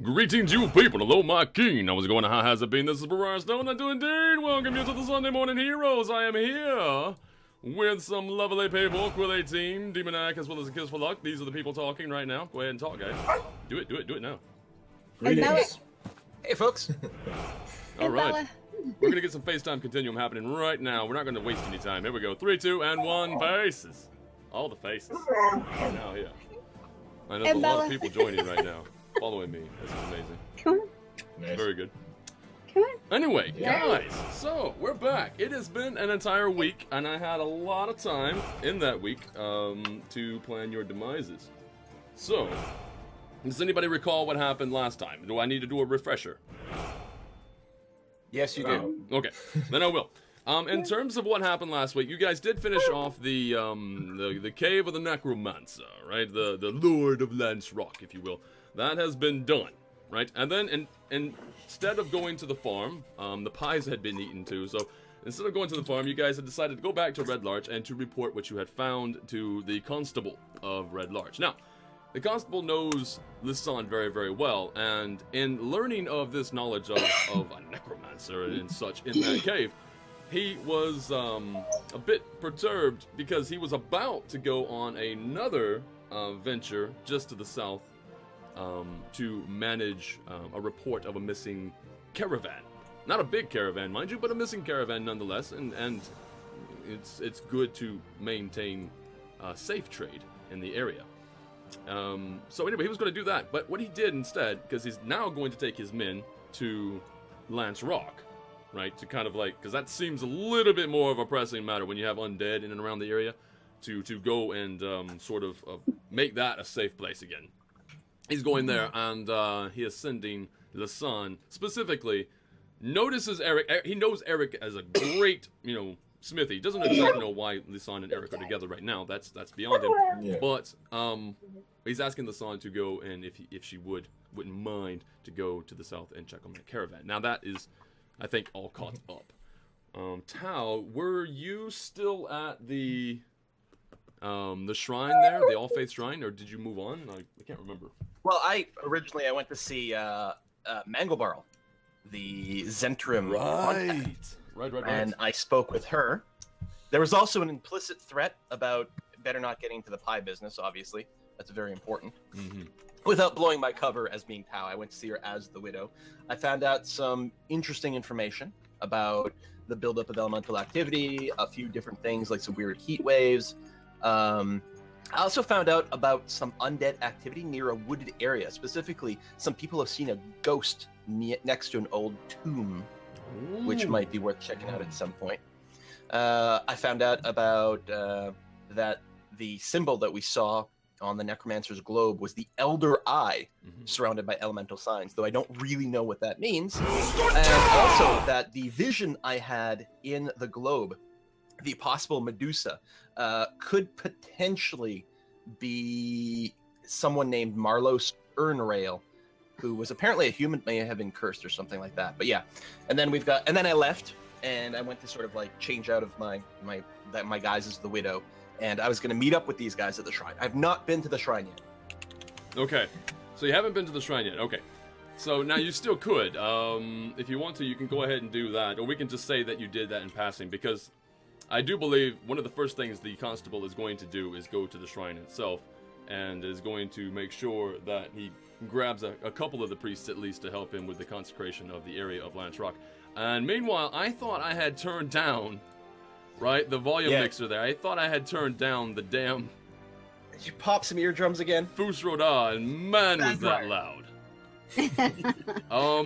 Greetings, you people. Hello, my king. How's it going? How has it been? This is Briarstone. I do indeed welcome you to the Sunday Morning Heroes. I am here with some lovely people, Quill 18, Demonac, as well as a Kiss for Luck. These are the people talking right now. Go ahead and talk, guys. Do it now. Greetings. Hey, folks. All right. We're going to get some FaceTime Continuum happening right now. We're not going to waste any time. Here we go. 3, 2, and 1. Faces. All the faces. Now, yeah. I know there's a lot of people joining right now. Following me. This is amazing. Come on. Nice. Very good. Come on. Anyway, guys, so we're back. It has been an entire week, and I had a lot of time in that week to plan your demises. So, does anybody recall what happened last time? Do I need to do a refresher? Yes, you do. Okay, then I will. In terms of what happened last week, you guys did finish off the cave of the necromancer, right? The Lord of Lance Rock, if you will. That has been done, right? And then instead of going to the farm, the pies had been eaten too. So instead of going to the farm, you guys had decided to go back to Red Larch and to report what you had found to the constable of Red Larch. Now, the constable knows Lisanne very, very well, and in learning of this knowledge of a necromancer and such in that cave, he was a bit perturbed because he was about to go on another venture just to the south to manage a report of a missing caravan. Not a big caravan, mind you, but a missing caravan nonetheless, and it's good to maintain safe trade in the area. So anyway, he was going to do that, but what he did instead, because he's now going to take his men to Lance Rock, right, to kind of like, because that seems a little bit more of a pressing matter when you have undead in and around the area, to go and sort of make that a safe place again. He's going there, and he is sending Lisanne, specifically, notices Eric. He knows Eric as a great, smithy. He doesn't exactly know why Lisanne and Eric are together right now. That's beyond him. Yeah. But he's asking Lisanne to go, and if she wouldn't mind to go to the south and check on that caravan. Now that is, I think, all caught up. Tao, were you still at the shrine there, the All Faith shrine, or did you move on? I can't remember. Well, I went to see Mangobarl, the Zentrim contact. Right. And I spoke with her. There was also an implicit threat about better not getting into the pie business, obviously. That's very important. Mm-hmm. Without blowing my cover as being Tao, I went to see her as the widow. I found out some interesting information about the buildup of elemental activity, a few different things like some weird heat waves. I also found out about some undead activity near a wooded area. Specifically, some people have seen a ghost next to an old tomb, which might be worth checking out at some point. I found out about that the symbol that we saw on the Necromancer's globe was the Elder Eye, surrounded by elemental signs, though I don't really know what that means. And also that the vision I had in the globe, the possible Medusa, could potentially be someone named Marlos Ernrail, who was apparently a human, may have been cursed or something like that. But yeah, and then I left and I went to sort of like change out of my guys as the widow, and I was going to meet up with these guys at the shrine. I've not been to the shrine yet. Okay, so you haven't been to the shrine yet. Okay, so now you still could, if you want to, you can go ahead and do that, or we can just say that you did that in passing, because I do believe one of the first things the constable is going to do is go to the shrine itself, and is going to make sure that he grabs a couple of the priests at least to help him with the consecration of the area of Lance Rock. And meanwhile, I thought I had turned down, right, the volume mixer there. I thought I had turned down the damn... Did you pop some eardrums again? Fus Roda, and man, was that loud.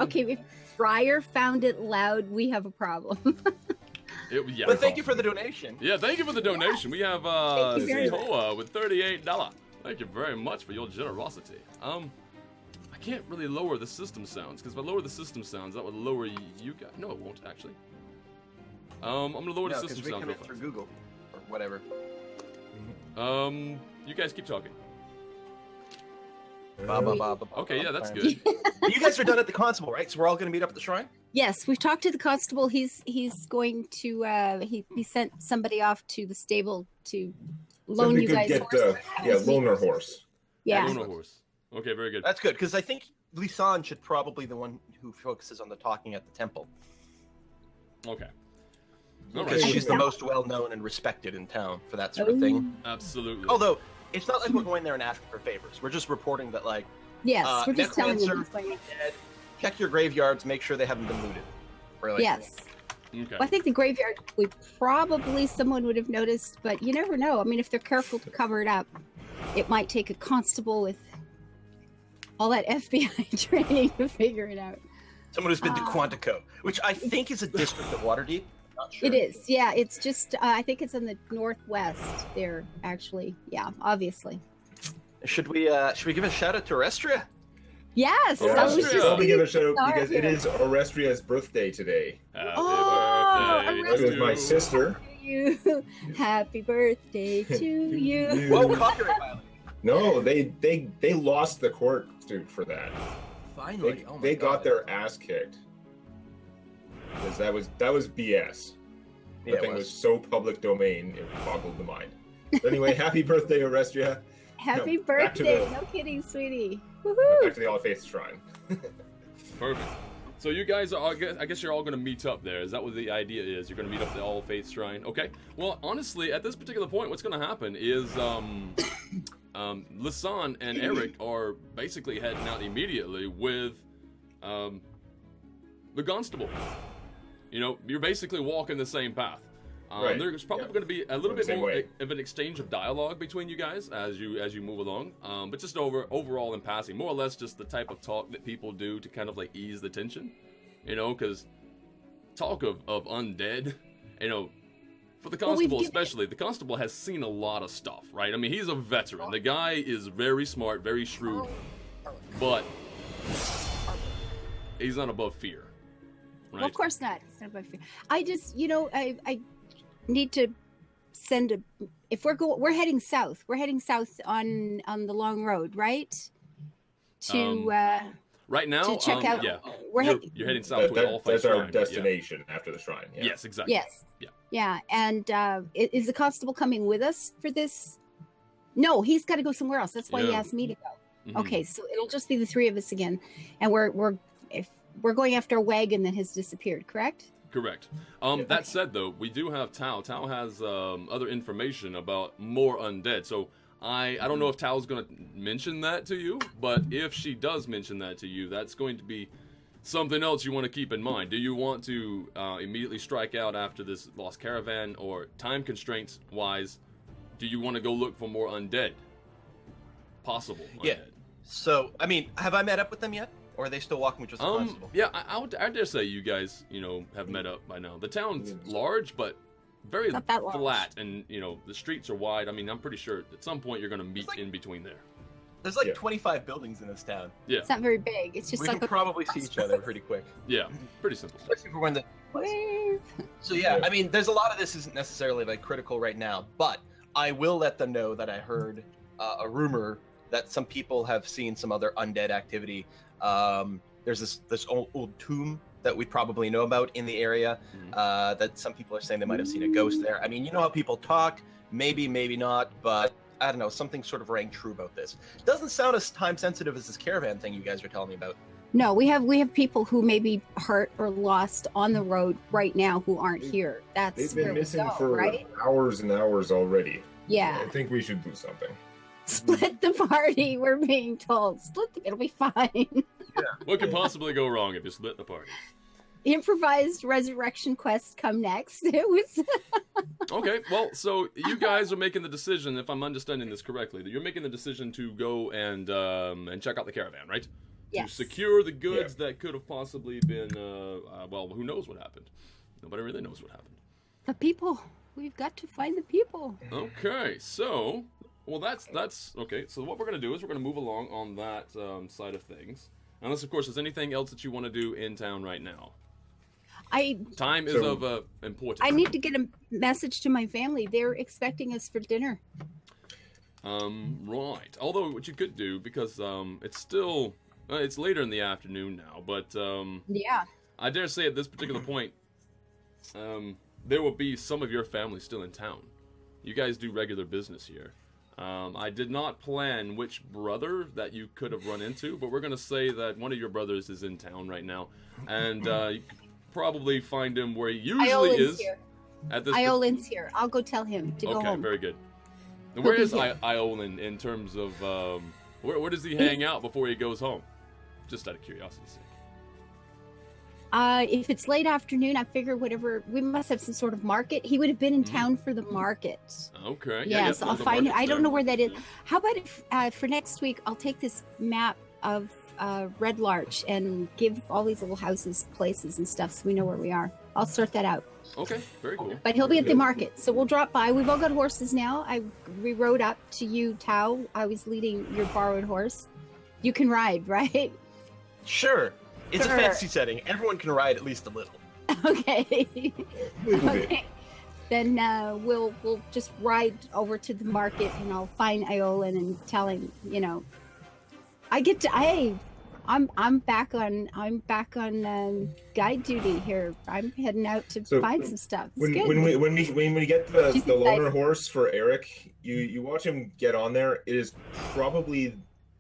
Okay, if Briar found it loud, we have a problem. But thank you for the donation. Yeah, thank you for the donation. We have Zihoa with $38. Thank you very much for your generosity. I can't really lower the system sounds, because if I lower the system sounds, that would lower you guys. No, it won't, actually. I'm going to lower the system sounds real fast. Through Google, or whatever. You guys keep talking. Okay, yeah, that's good. You guys are done at the constable, right? So we're all going to meet up at the shrine? Yes, we've talked to the constable. He's going to he sent somebody off to the stable to loan you guys loaner horse. Yeah. Loaner horse. Okay, very good. That's good, because I think Lisanne should probably be the one who focuses on the talking at the temple. Okay. Because she's the most well-known and respected in town for that sort of thing. Absolutely. Although, it's not like we're going there and asking for favors. We're just reporting that, like, Yes, we're just telling them. dead, check your graveyards, make sure they haven't been looted. Really. Yes. Okay. Well, I think the graveyard, someone would have noticed, but you never know. I mean, if they're careful to cover it up, it might take a constable with all that FBI training to figure it out. Someone who's been to Quantico, which I think is a district of Waterdeep. Not sure. It is, yeah. It's just, I think it's in the northwest there, actually. Yeah, obviously. Should we give a shout out to Orestria? Yes. Yeah. I was Orestria. just Probably give a shout out Sorry. because it is Orestria's birthday today. Happy birthday It was to my you. sister. you. Happy birthday to you. Whoa, copyright violation. No, they lost the court suit for that. Finally, They got their ass kicked. Because that was BS. The Yeah, it thing was. was so public domain, it boggled the mind. But anyway, happy birthday, Orestria. Happy No, back to birthday. the- No kidding, sweetie. Back Woohoo. to the All Faith Shrine. Perfect. So you guys are, I guess you're all going to meet up there. Is that what the idea is? You're going to meet up at the All Faith Shrine? Okay. Well, honestly, at this particular point, what's going to happen is Lisanne and Eric are basically heading out immediately with the constable. You know, you're basically walking the same path. Right. There's probably Yeah. going to be a little Going the bit same more way. of an exchange of dialogue between you guys as you move along. But just overall in passing, more or less just the type of talk that people do to kind of like ease the tension. You know, because talk of undead, you know, for the constable especially, the constable has seen a lot of stuff, right? I mean, he's a veteran. The guy is very smart, very shrewd, but he's not above fear. Right? Well, of course not. It's not about fear. I just, I need to send a. If we're heading south. We're heading south on the long road, right? To right now, to check out. yeah, We're you're heading south to All Faith That's our Shrine. Yeah. destination after the shrine. Yeah. Yes, exactly. Yes. Yeah. Yeah, and is the constable coming with us for this? No, he's got to go somewhere else. That's why he Yeah. asked me to go. Mhm. Okay, so it'll just be the three of us again, and we're going after a wagon that has disappeared. Correct? Correct. That said, though, we do have Tao. Tao has other information about more undead. So I don't know if Tao's going to mention that to you, but if she does mention that to you, that's going to be something else you want to keep in mind. Do you want to immediately strike out after this lost caravan, or time constraints wise, do you want to go look for more undead? Possible undead. Yeah. So, I mean, have I met up with them yet? Or are they still walking with just the constable? Yeah, I dare say you guys, have met up by now. The town's large, but very Not that large. flat, and the streets are wide. I mean, I'm pretty sure at some point you're gonna meet in between there. There's like Yeah. 25 buildings in this town. Yeah, It's not very big. It's just We like can probably see each other pretty quick. yeah, pretty simple. Especially for when the... wave. So yeah, I mean, there's a lot of this isn't necessarily like critical right now, but I will let them know that I heard a rumor that some people have seen some other undead activity. There's this old tomb that we probably know about in the area. That some people are saying they might have seen a ghost there. I mean, you know how people talk. Maybe, maybe not, but I don't know. Something sort of rang true about this. Doesn't sound as time sensitive as this caravan thing you guys are telling me about. No, we have people who may be hurt or lost on the road right now who aren't here. That's They've where been we missing go, for right? hours and hours already. Yeah. I think we should do something. Split the party. We're being told. It'll be fine. What could possibly go wrong if you split the party? Improvised resurrection quest come next. It was. Okay, well, so you guys are making the decision, if I'm understanding this correctly, that you're making the decision to go and check out the caravan, right? Yes. To secure the goods that could have possibly been, well, who knows what happened? Nobody really knows what happened. The people. We've got to find the people. Okay, so, well, that's okay. So what we're gonna do is we're gonna move along on that side of things, unless, of course, there's anything else that you want to do in town right now. Time is of importance. I need to get a message to my family. They're expecting us for dinner. Right. Although what you could do, because it's still it's later in the afternoon now, but Yeah. I dare say at this particular point, there will be some of your family still in town. You guys do regular business here. I did not plan which brother that you could have run into, but we're going to say that one of your brothers is in town right now. And you could probably find him where he usually is. Here. At this Iolin's here. I'll go tell him to go home. Okay, very good. And He'll where be is here. Iolin in terms of... where does he hang out before he goes home? Just out of curiosity's sake. If it's late afternoon, I figure whatever, we must have some sort of market. He would have been in town for the market. Okay. Yeah, so I'll find it. I don't know where that is. Yeah. How about if for next week, I'll take this map of Red Larch and give all these little houses places and stuff so we know where we are. I'll sort that out. Okay, very cool. But he'll be at the market, so we'll drop by. We've all got horses now. We rode up to you, Tao. I was leading your borrowed horse. You can ride, right? Sure. It's Sure. a fancy setting. Everyone can ride at least a little. Okay. Little bit. Okay. Then we'll just ride over to the market and I'll find Iolin and tell him, you know, I'm back on guide duty here. I'm heading out to So, find some stuff. It's When good. we get the She's loner excited. horse for Eric, you watch him get on there. It is probably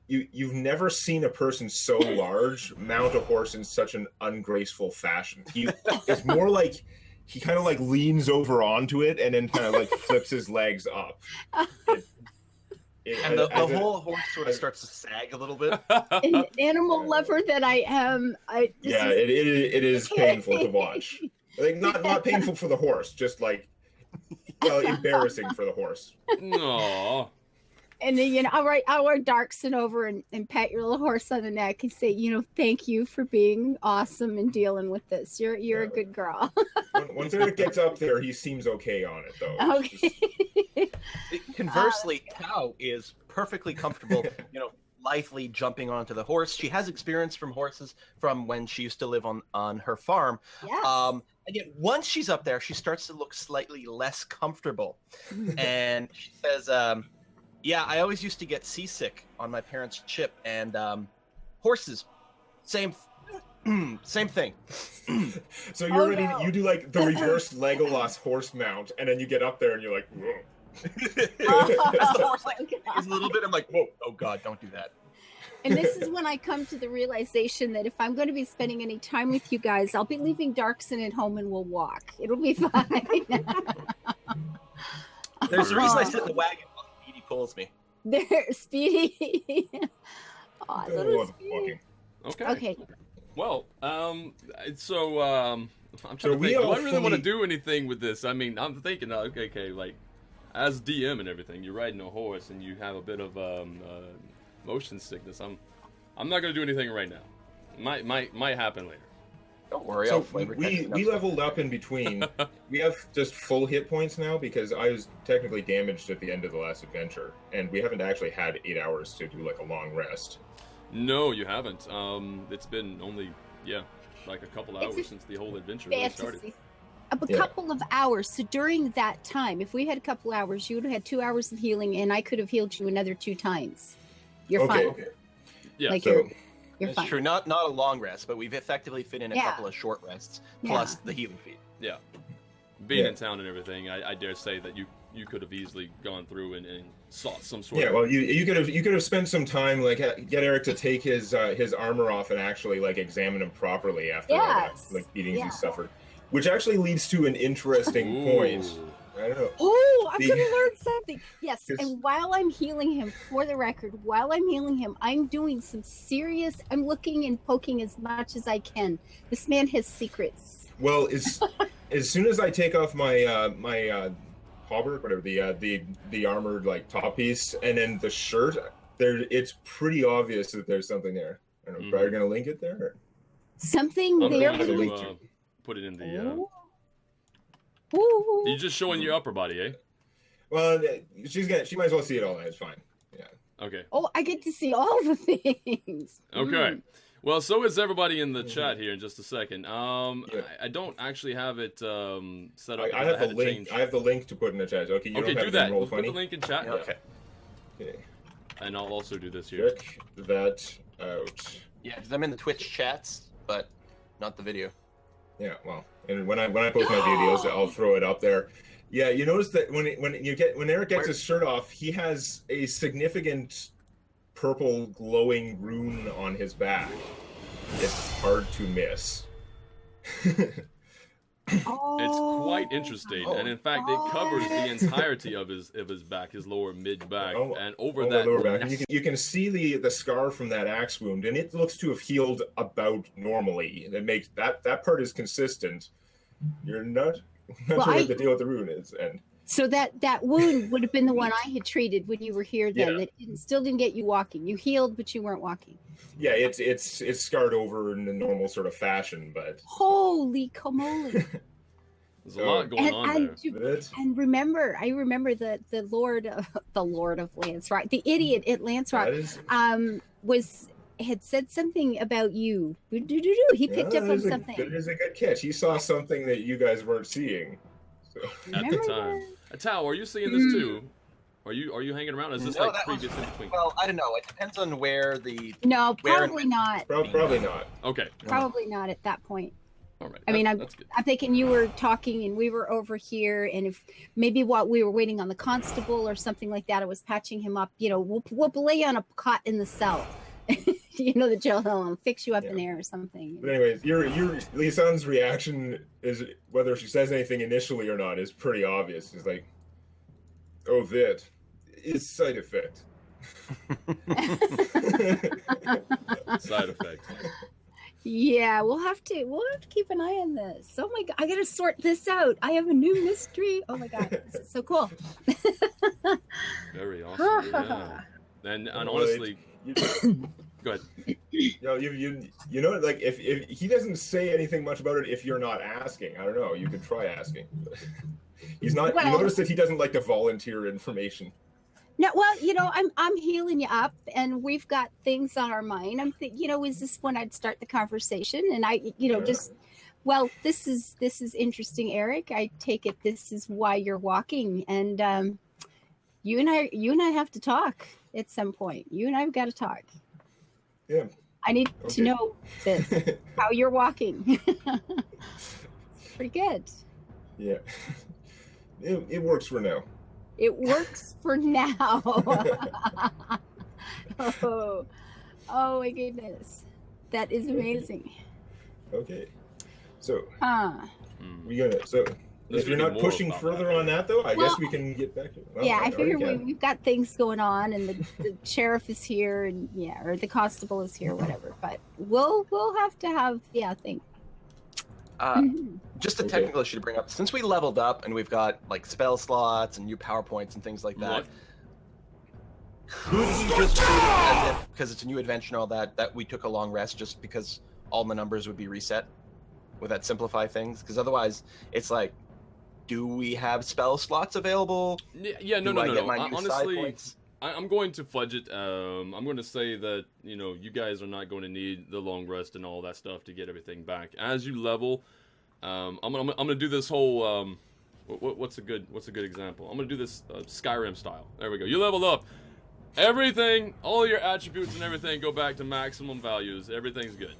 you've never seen a person so large mount a horse in such an ungraceful fashion. It's more like he kind of like leans over onto it and then kind of like flips his legs up. And the whole horse sort of starts to sag a little bit. An animal lover that I am. It is painful to watch. Like not painful for the horse, just like embarrassing for the horse. Aww. And then, you know, I'll ride Darkson over and pat your little horse on the neck and say, you know, thank you for being awesome and dealing with this. You're a good girl. Once Eric gets up there, he seems okay on it, though. Okay. Conversely, Tao is perfectly comfortable, you know, lithely jumping onto the horse. She has experience from horses from when she used to live on her farm. Yes. Again, once she's up there, she starts to look slightly less comfortable. And she says, yeah, I always used to get seasick on my parents' ship, and horses, same thing. So you're Oh, ready. no. You do like the reverse Legolas horse mount, and then you get up there and you're like, whoa. As the horse like God. is a little bit. I'm like, whoa, oh god, don't do that. And this is when I come to the realization that if I'm going to be spending any time with you guys, I'll be leaving Darkson at home and we'll walk. It'll be fine. There's a reason I sit in the wagon while Speedy pulls me. There, Speedy. Oh, Oh, little I'm Speedy. walking. Okay. Okay. Well, I'm trying So to we think. Do all I really want to fully- do anything with this? I mean, I'm thinking, okay, like, as DM and everything, you're riding a horse and you have a bit of motion sickness. I'm not gonna do anything right now. Might happen later. Don't worry, So I'll flavor text we enough. leveled up in between. We have just full hit points now because I was technically damaged at the end of the last adventure, and we haven't actually had 8 hours to do like a long rest. No, you haven't. It's been only like a couple It's hours a since the whole adventure really started. Fantasy. A Yeah. couple of hours. So during that time, if we had a couple hours, you would have had 2 hours of healing, and I could have healed you another 2 times. You're Okay. fine. Yeah. Like So you're It's fine. true, not a long rest, but we've effectively fit in a Yeah. couple of short rests Yeah. plus the healing feat. Yeah. Being Yeah. in town and everything, I dare say that you could have easily gone through and sought some sort yeah, of... well, you could have spent some time like get Eric to take his armor off and actually like examine him properly after all that Yes. like beatings Yeah. he suffered, which actually leads to an interesting point. Ooh. I don't know. Oh, I'm The- going to learn something. Yes. Yes. And while I'm healing him, for the record, I'm doing some serious, I'm looking and poking as much as I can. This man has secrets. Well, as soon as I take off my my hauberk, whatever the armored like top piece, and then the shirt, it's pretty obvious that there's something there. I don't know, Briar gonna link it there? Something I'm there. going have a to link to- put it in the... Ooh. Ooh. You're just showing your upper body, eh? Well, she might as well see it all. It's fine. Yeah. Okay. Oh, I get to see all the things. Okay. Mm. Well, so is everybody in the chat here in just a second. Yeah. I don't actually have it set up. I because have had the to link. change. I have the link to put in the chat. Okay, you Okay, don't do have that. Roll We'll put the 20. link in chat, Yeah, okay. Okay. and I'll also do this here. Check that out. Yeah, because I'm in the Twitch chats, but not the video. Yeah, well, and when I post my videos, I'll throw it up there. Yeah, you notice that when Eric gets his shirt off, he has a significant purple glowing rune on his back. It's hard to miss. Oh, It's quite interesting, and in fact, it covers the entirety of his back, his lower mid back, and over that lower back. And you can see the scar from that axe wound, and it looks to have healed about normally. That makes that part is consistent. You're not sure what the deal with the rune is, and so that wound would have been the one I had treated when you were here. Then that still didn't get you walking. You healed, but you weren't walking. Yeah, it's scarred over in the normal sort of fashion, but holy camole. There's a lot going on there. And I remember the Lord of Lance Rock, the idiot at Lance Rock, had said something about you. He picked up on something. That is a good catch. He saw something that you guys weren't seeing. So. At the time. Tao, are you seeing this too? Are you hanging around? Is this like previous in between? Well, I don't know. It depends on where the. No, probably not. Probably not. Okay. Probably not at that point. All right. I mean, I'm thinking you were talking and we were over here, and if maybe while we were waiting on the constable or something like that, I was patching him up. You know, we'll lay on a cot in the cell. You know, the jail cell, and fix you up in there or something. But anyways, your Lisanne's reaction is, whether she says anything initially or not, is pretty obvious. It's like, oh, that is side effect. Side effect. Yeah, we'll have to keep an eye on this. Oh my god, I gotta sort this out. I have a new mystery. Oh my god, this is so cool. Very awesome. Yeah. And honestly, go ahead. You know, like if he doesn't say anything much about it, if you're not asking, I don't know. You could try asking. He's not. You notice that he doesn't like to volunteer information. No, well, you know, I'm healing you up, and we've got things on our mind. I'm thinking, you know, is this when I'd start the conversation? And I, you know, this is interesting, Eric. I take it this is why you're walking, and you and I have to talk at some point. You and I've got to talk. Yeah. I need to know this, how you're walking. Pretty good. Yeah. It works for now. It works for now. Oh my goodness. That is amazing. Okay. So We if you're not pushing further on that, though, I guess we can get back to it. Well, yeah, I figure we've got things going on, and the sheriff is here, and or the constable is here, whatever. But we'll have to have things. Just a technical issue to bring up. Since we leveled up and we've got like spell slots and new PowerPoints and things like that, could we just treat it as if, because it's a new adventure and all that we took a long rest just because all the numbers would be reset? Would that simplify things? Because otherwise, it's like, do we have spell slots available? Yeah, no. Honestly, I'm going to fudge it. I'm going to say that, you know, you guys are not going to need the long rest and all that stuff to get everything back. As you level, I'm gonna do this whole what's a good example? I'm gonna do this Skyrim style. There we go. You leveled up. Everything, all your attributes and everything go back to maximum values. Everything's good.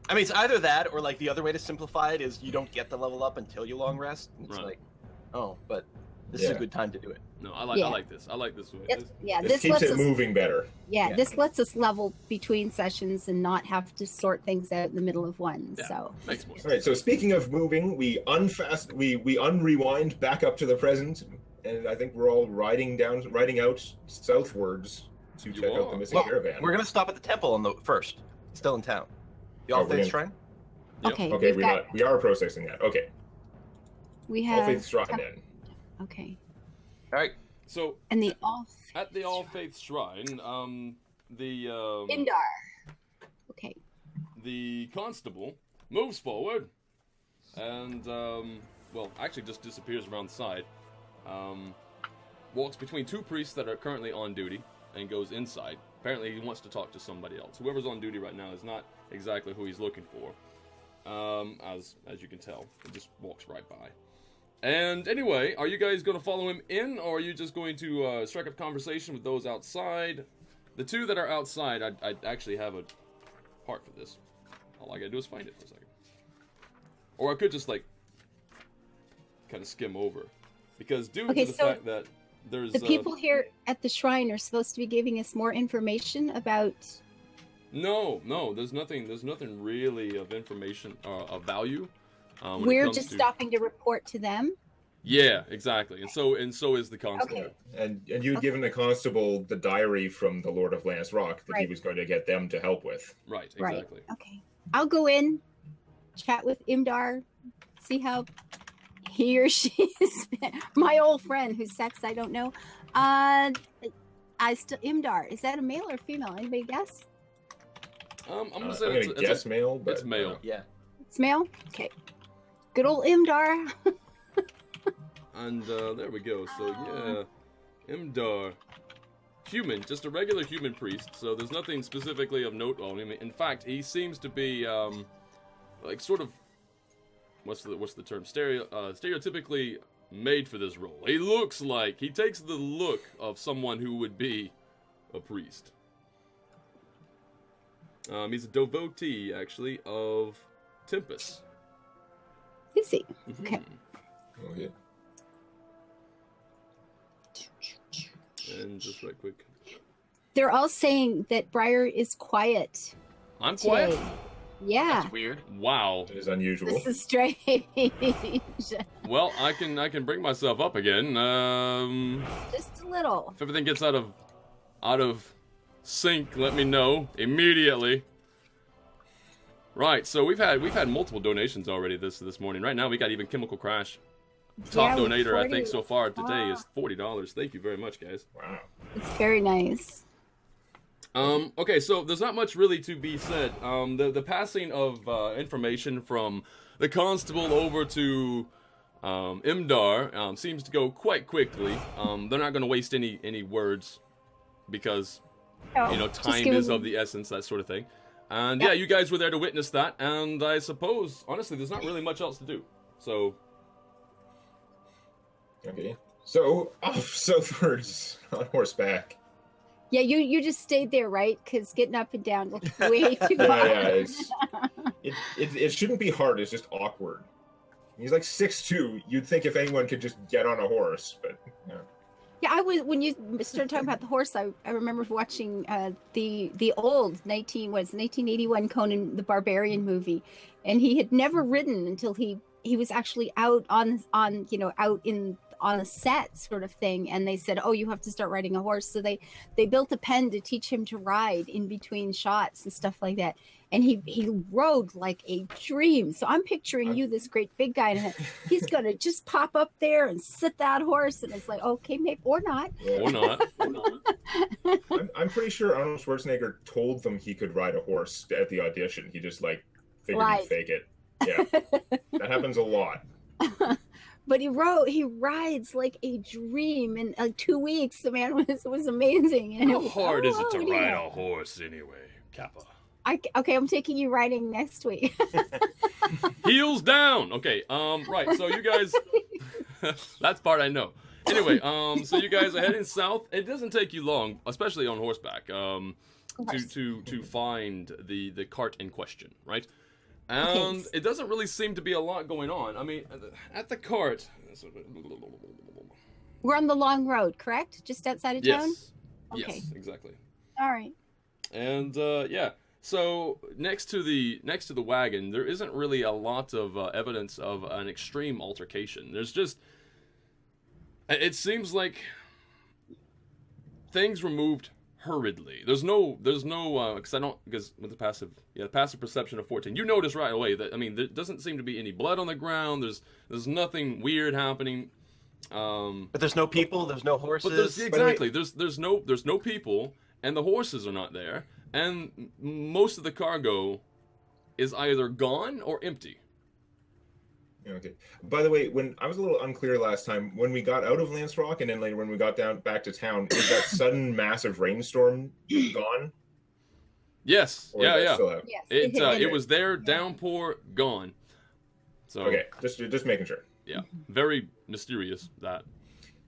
I mean, it's either that or like the other way to simplify it is you don't get the level up until you long rest. It's like, oh, but this is a good time to do it. No, I like this. I like this way. This keeps it moving better. Yeah, this lets us level between sessions and not have to sort things out in the middle of one. Yeah, so makes more sense. All right. So speaking of moving, we unrewind back up to the present, and I think we're all riding out southwards to check out the missing caravan. We're gonna stop at the temple first. Still in town. The All Faith Shrine. Yep. Okay. We are processing that. Okay. We have All Faith Shrine then. Okay. All right. So and at the All Faith Shrine, the Indar. Okay. The constable moves forward, and actually just disappears around the side. Walks between two priests that are currently on duty and goes inside. Apparently, he wants to talk to somebody else. Whoever's on duty right now is not exactly who he's looking for. As you can tell, he just walks right by. And anyway, are you guys going to follow him in, or are you just going to strike up conversation with those outside? The two that are outside, I actually have a part for this. All I gotta do is find it for a second. Or I could just, like, kind of skim over, because due Okay, to the so fact that there's the people here at the shrine are supposed to be giving us more information about. no, there's nothing really of information of value. When it We're comes just to... stopping to report to them. Yeah, exactly, and so is the constable. Okay. And you had given the constable the diary from the Lord of Lance Rock that he Right. was going to get them to help with. Right, exactly. Right. Okay. I'll go in, chat with Imdar, see how he or she is. My old friend whose sex I don't know. Imdar, is that a male or female? Anybody guess? I'm gonna I'm say going it's to guess male, but it's male. Yeah. It's male? Okay. Good old Imdar. And there we go. So yeah, Imdar, human, just a regular human priest. So there's nothing specifically of note on him. In fact, he seems to be like sort of what's the term? Stereotypically made for this role. He takes the look of someone who would be a priest. He's a devotee, actually, of Tempest. Is he? Okay. Okay. And just right quick. They're all saying that Briar is quiet I'm today. quiet. Yeah. That's weird. Wow. It is unusual. This is strange. Well, I can bring myself up again. Just a little. If everything gets out of sync, let me know immediately. Right, so we've had multiple donations already this morning. Right now we got even Chemical Crash. Top Yeah, donator, 40. I think, so far today is $40. Thank you very much, guys. Wow. It's very nice. Okay, so there's not much really to be said. The passing of information from the constable over to Imdar seems to go quite quickly. They're not going to waste any words because Oh, time is of the essence, that sort of thing. And yeah, you guys were there to witness that, and I suppose, honestly, there's not really much else to do. So, Okay. So, off southwards on horseback. Yeah, you just stayed there, right? Because getting up and down looked way too Yeah, hard. it shouldn't be hard, it's just awkward. He's like 6'2". You'd think if anyone could just get on a horse, but no. Yeah, when you started talking about the horse, I remember watching the old 1981 Conan the Barbarian movie, and he had never ridden until he was actually out on a set sort of thing, and they said, oh, you have to start riding a horse. So they built a pen to teach him to ride in between shots and stuff like that, and he rode like a dream. So I'm picturing you, this great big guy, and he's gonna just pop up there and sit that horse, and it's like, okay, maybe or not. Yeah. or not. I'm pretty sure Arnold Schwarzenegger told them he could ride a horse at the audition. He just figured Right. he'd fake it. Yeah, that happens a lot. But he rides like a dream in 2 weeks. The man was amazing. And How hard is it to yeah. ride a horse anyway, Kappa? Okay, I'm taking you riding next week. Heels down. Okay. Right. So you guys, that's part I know. Anyway, so you guys are heading south. It doesn't take you long, especially on horseback, to find the cart in question, right? And Okay. it doesn't really seem to be a lot going on. I mean, at the cart. We're on the long road, correct? Just outside of town? Yes. Okay. Yes, exactly. All right. And yeah, so next to the wagon, there isn't really a lot of evidence of an extreme altercation. There's just, it seems like things were moved hurriedly. There's no because with the passive perception of 14, you notice right away that, I mean, there doesn't seem to be any blood on the ground. There's nothing weird happening. But there's no people. There's no horses. But there's no people, and the horses are not there, and most of the cargo is either gone or empty. Okay. By the way, when I was a little unclear last time, when we got out of Lance Rock and then later when we got back to town, is that sudden massive rainstorm gone? Yes. Or is that Yeah. still out? Yes. It was there, downpour, gone. So Okay, just making sure. yeah, very mysterious that.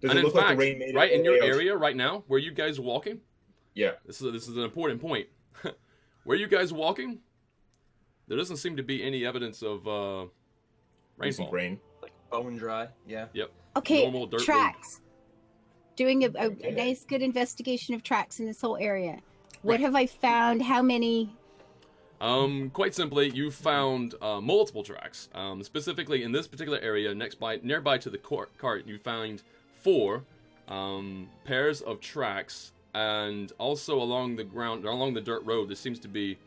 Does And it in look fact, like the rain made it right in all the your way out? area right now, where you guys are walking, Yeah. this is an important point. Where you guys are walking, there doesn't seem to be any evidence of Recent rainfall. rain. Bone dry, yeah. Yep. Okay, Normal dirt road. tracks. Doing a Okay. nice, good investigation of tracks in this whole area. What Right. have I found? How many? Quite simply, you found multiple tracks. Specifically in this particular area, nearby to the cart, you found 4 pairs of tracks, and also along the ground, along the dirt road, there seems to be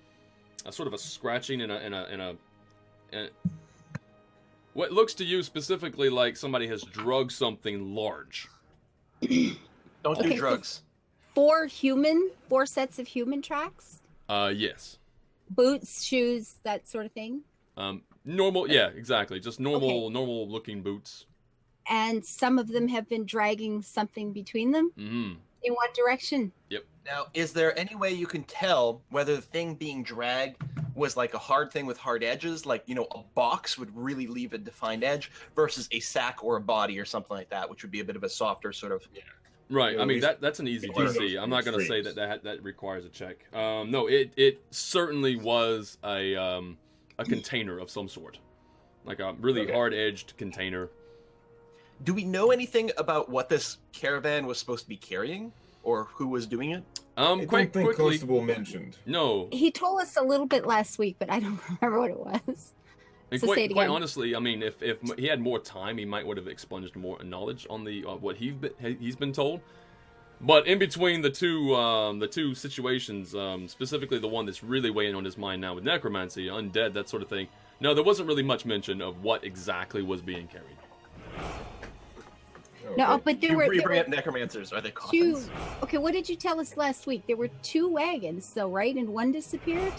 a sort of a scratching in what looks to you specifically like somebody has drugged something large. Don't Okay, do so- drugs. 4 sets of human tracks? Yes. Boots, shoes, that sort of thing. Normal, yeah, exactly. Just normal looking boots. And some of them have been dragging something between them. Mm-hmm. In what direction? Now, is there any way you can tell whether the thing being dragged was like a hard thing with hard edges, like, you know, a box would really leave a defined edge versus a sack or a body or something like that, which would be a bit of a softer sort of... Right. Yeah, I mean, we- that's an easy we to do see. those I'm not going to say extremes. that requires a check. No, it certainly was a container of some sort, like a really Okay. hard-edged container. Do we know anything about what this caravan was supposed to be carrying, or who was doing it? I don't Quite think quickly. Constable mentioned. No, He told us a little bit last week, but I don't remember what it was. and So say it quite again. honestly, I mean, if he had more time, he might would have expunged more knowledge on the what he's been told. But in between the two situations, specifically the one that's really weighing on his mind now with necromancy, undead, that sort of thing. No, there wasn't really much mention of what exactly was being carried. No, Okay. but there You were, bring up necromancers. Are they 2. coffins? Okay, what did you tell us last week? There were 2 wagons, though, right? And one disappeared.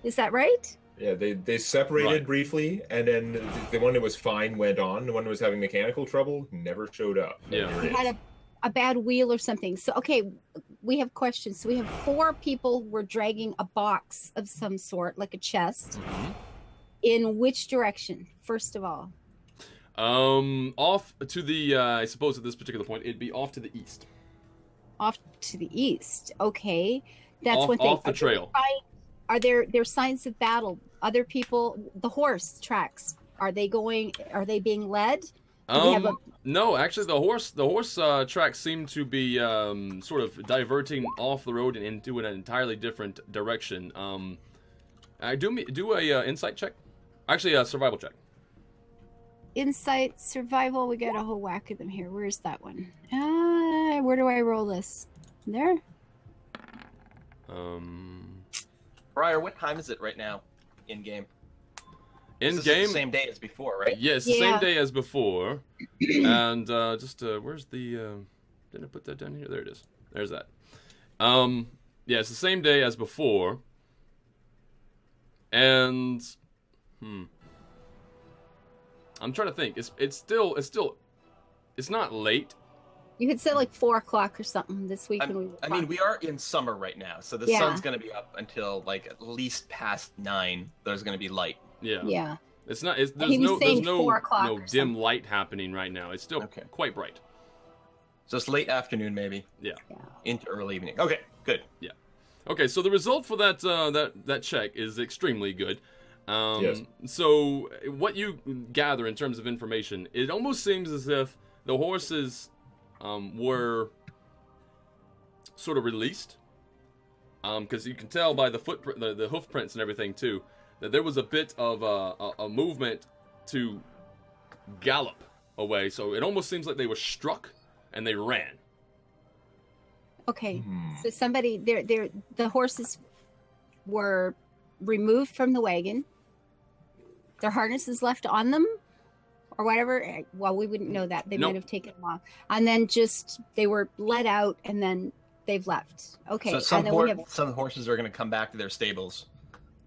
Is that right? Yeah, they separated Right. briefly, and then the one that was fine went on. The one that was having mechanical trouble never showed up. And Yeah. here He it had is. a bad wheel or something. So, okay, we have questions. So we have 4 people who were dragging a box of some sort, like a chest. In which direction, first of all? Off to the I suppose at this particular point it'd be off to the east. Off to the east. Okay, that's Off- one thing. off the trail. Are there signs of battle? Other people, the horse tracks. Are they being led? Do we have a- No, actually, the horse tracks seem to be sort of diverting off the road and into an entirely different direction. Do a insight check, actually a survival check. Insight, survival. We got a whole whack of them here. Where's that one? Where do I roll this? There. Briar, what time is it right now in game? In This is game, the same day as before, right? yes, the Yeah. same day as before. And just where's the? Didn't I put that down here? There it is. There's that. Yeah, it's the same day as before. And I'm trying to think. It's not late. You could say like 4 o'clock or something this week. when we I mean, we are in summer right now, so the Yeah. sun's going to be up until like at least past 9. There's going to be light. Yeah. Yeah. It's not. He There's was no. There's saying no. 4 o'clock No or dim something. light happening right now. It's still Okay. quite bright. So it's late afternoon, maybe. Yeah. Into early evening. Okay, good. Okay, so the result for that check is extremely good. Yes. So what you gather in terms of information, it almost seems as if the horses were sort of released, because you can tell by the footprint, the hoof prints and everything too, that there was a bit of a movement to gallop away. So it almost seems like they were struck and they ran. Okay. Hmm. So somebody the horses were removed from the wagon. Their harnesses left on them or whatever. Well, we wouldn't know that. They Nope. might have taken them off. And then just they were let out and then they've left. Okay. So some, and then we have some horses are going to come back to their stables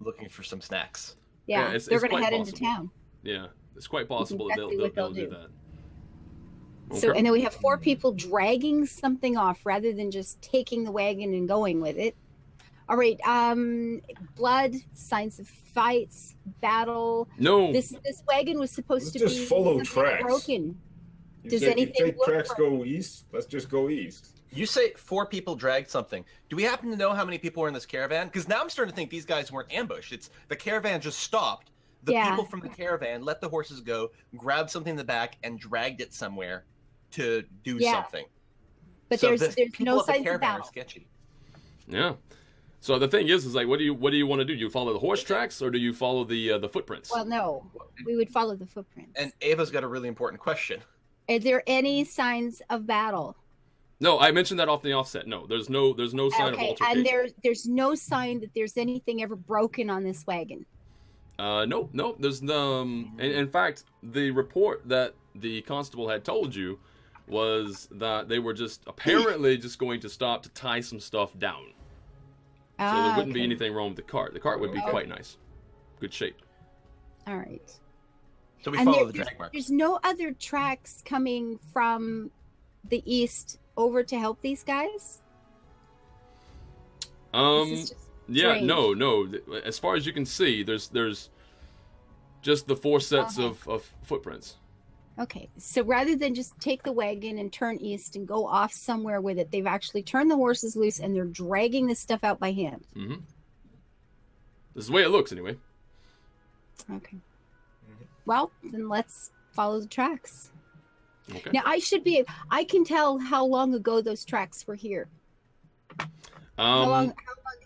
looking for some snacks. yeah, it's- they're it's going to quite head into possible. town. Yeah, it's quite possible exactly that what they'll they'll do do. that. So Okay. and then we have 4 people dragging something off rather than just taking the wagon and going with it. All right, blood, signs of fights, battle. No. This wagon was supposed Let's to just be follow something tracks. broken. You Does say- anything you say look tracks like- go east? Let's just go east. You say 4 people dragged something. Do we happen to know how many people were in this caravan? Because now I'm starting to think these guys weren't ambushed. It's the caravan just stopped. The Yeah. people from the caravan let the horses go, grabbed something in the back, and dragged it somewhere to do Yeah. something. But So there's the no people at the signs of caravan are battle. sketchy. Yeah. So the thing is like, what do you want to do? Do you follow the horse tracks or do you follow the footprints? Well, no, we would follow the footprints. And Ava's got a really important question. Are there any signs of battle? No, I mentioned that off the offset. No, there's no sign of Okay, altercation. and there's no sign that there's anything ever broken on this wagon. No, there's in fact, the report that the constable had told you was that they were just apparently just going to stop to tie some stuff down. So there wouldn't be anything wrong with the cart. The cart would be quite nice. Good shape. All right. So we And follow the there's, drag marks. there's no other tracks coming from the east over to help these guys? This is just Yeah, strange. no. As far as you can see, there's just the 4 sets of footprints. Okay, so rather than just take the wagon and turn east and go off somewhere with it, they've actually turned the horses loose and they're dragging this stuff out by hand. Mm-hmm. This is the way it looks, anyway. Okay. Well, then let's follow the tracks. Okay. Now, I can tell how long ago those tracks were here. How long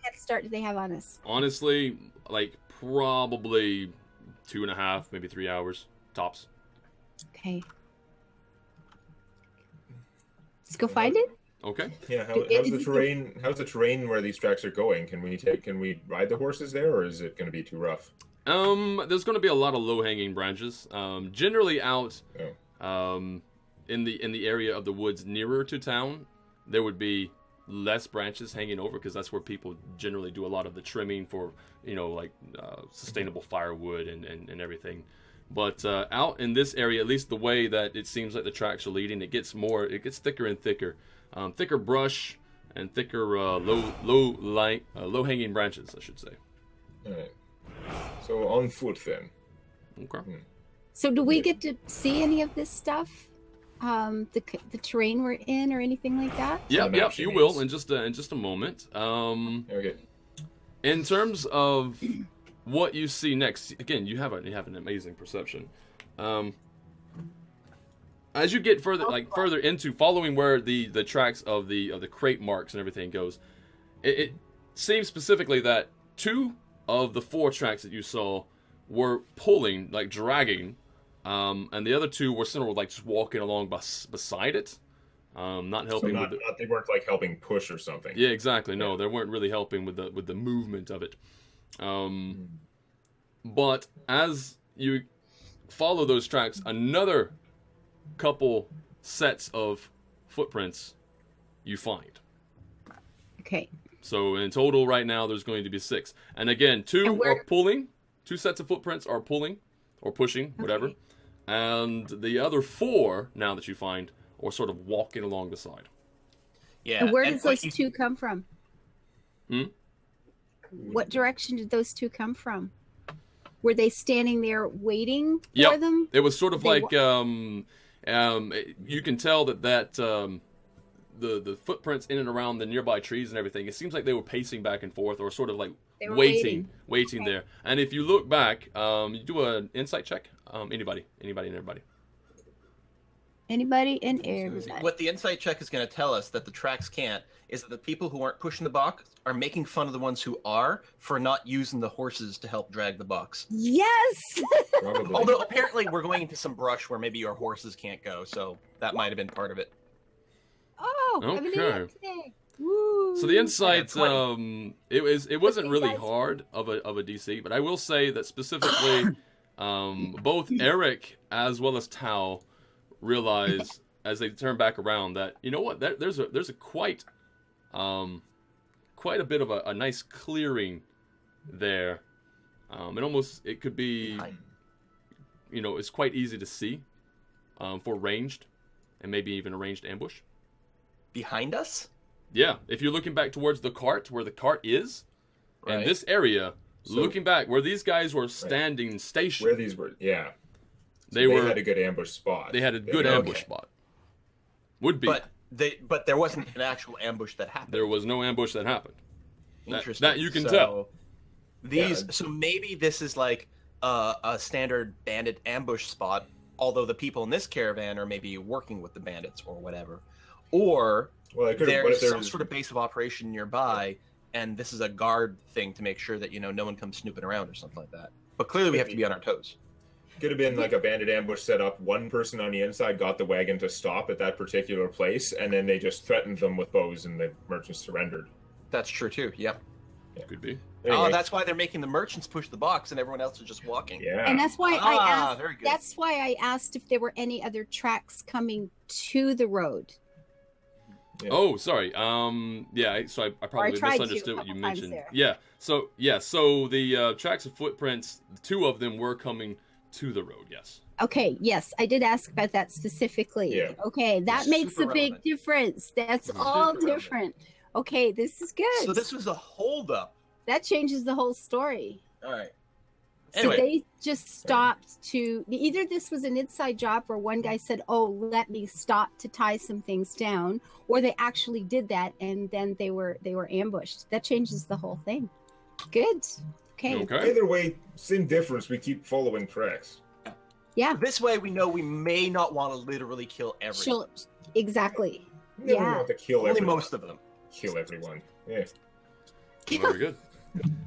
head start do they have on us? Honestly, like probably 2.5, maybe 3 hours tops. Okay. Let's go find it. Okay. Yeah, Is how's the this terrain? How's the terrain where these tracks are going? Can we ride the horses there, or is it going to be too rough? There's going to be a lot of low-hanging branches. Generally out, Oh. in the area of the woods nearer to town, there would be less branches hanging over because that's where people generally do a lot of the trimming for, sustainable firewood and everything. But out in this area, at least the way that it seems like the tracks are leading, it gets thicker and thicker. Thicker brush and thicker low-hanging branches, I should say. All right. So on foot then. Okay. So do we get to see any of this stuff? The terrain we're in or anything like that? Yep, map you she will needs. in just a moment. Okay. In terms of what you see next, again, you have an amazing perception. As you get further into following where the tracks of the crate marks and everything goes, it seems specifically that 2 of the 4 tracks that you saw were pulling, like dragging, and the other 2 were sort of like just walking along beside it, not helping with they weren't like helping push or something. Yeah, exactly. No, they weren't really helping with the movement of it. But as you follow those tracks, another couple sets of footprints you find. Okay. So in total right now there's going to be 6. And again, 2 are pulling. 2 sets of footprints are pulling or pushing, whatever. Okay. And the other 4 now that you find are sort of walking along the side. Yeah. And where and does what those 2 come from? What direction did those 2 come from? Were they standing there waiting for them? It was sort of They like you can tell that the footprints in and around the nearby trees and everything. It seems like they were pacing back and forth, or sort of like They were waiting Okay. there. And if you look back, you do an insight check. Anybody and everybody. Anybody and everybody. What the insight check is going to tell us that the tracks can't is that the people who aren't pushing the box are making fun of the ones who are for not using the horses to help drag the box. Yes! Probably. Although apparently we're going into some brush where maybe our horses can't go, so that might have been part of it. Oh, I'm an idiot Okay. today. Woo. So the insight, 20. it wasn't you really guys- hard of a DC, but I will say that specifically, both Eric as well as Tao realize as they turn back around that, you know what, there's a quite a bit of a nice clearing there. It could be, it's quite easy to see for ranged and maybe even a ranged ambush. Behind us? Yeah, if you're looking back towards the cart, where the cart is, and Right. this area, So- looking back where these guys were standing stationed, Where these were, yeah. So they had a good ambush spot. they had a good Okay. ambush spot. Would be. But there wasn't an actual ambush that happened. There was no ambush that happened. Interesting. that you can So tell. These Yeah. so maybe this is like a standard bandit ambush spot, although the people in this caravan are maybe working with the bandits or whatever, or there's some sort of base of operation nearby, and this is a guard thing to make sure that no one comes snooping around or something like that. But clearly, we have to be on our toes. Could have been like a bandit ambush set up. One person on the inside got the wagon to stop at that particular place, and then they just threatened them with bows, and the merchants surrendered. That's true too. Yep. Yeah. Could be. Anyway. Oh, that's why they're making the merchants push the box, and everyone else is just walking. Yeah. And that's why I asked. Very good. That's why I asked if there were any other tracks coming to the road. Yeah. Oh, sorry. Yeah. So I probably tried to misunderstood a what you couple times mentioned. there. Yeah. So the tracks of footprints, 2 of them were coming to the road. Yes. Okay, yes, I did ask about that specifically. Yeah. Okay, that It's makes a super big relevant. difference. That's Super all relevant. different. Okay, this is good. So this was a holdup. That changes the whole story. All right. So Anyway. they just stopped to either this was an inside job where one guy said, "Oh, let me stop to tie some things down," or they actually did that and then they were ambushed. That changes the whole thing. Good. Okay. Okay. Either way, same difference. We keep following tracks. Yeah. This way, we know we may not want to literally kill everyone. Exactly. Never Yeah. want to kill Only everyone. most of them. Kill everyone. Yeah. Very good.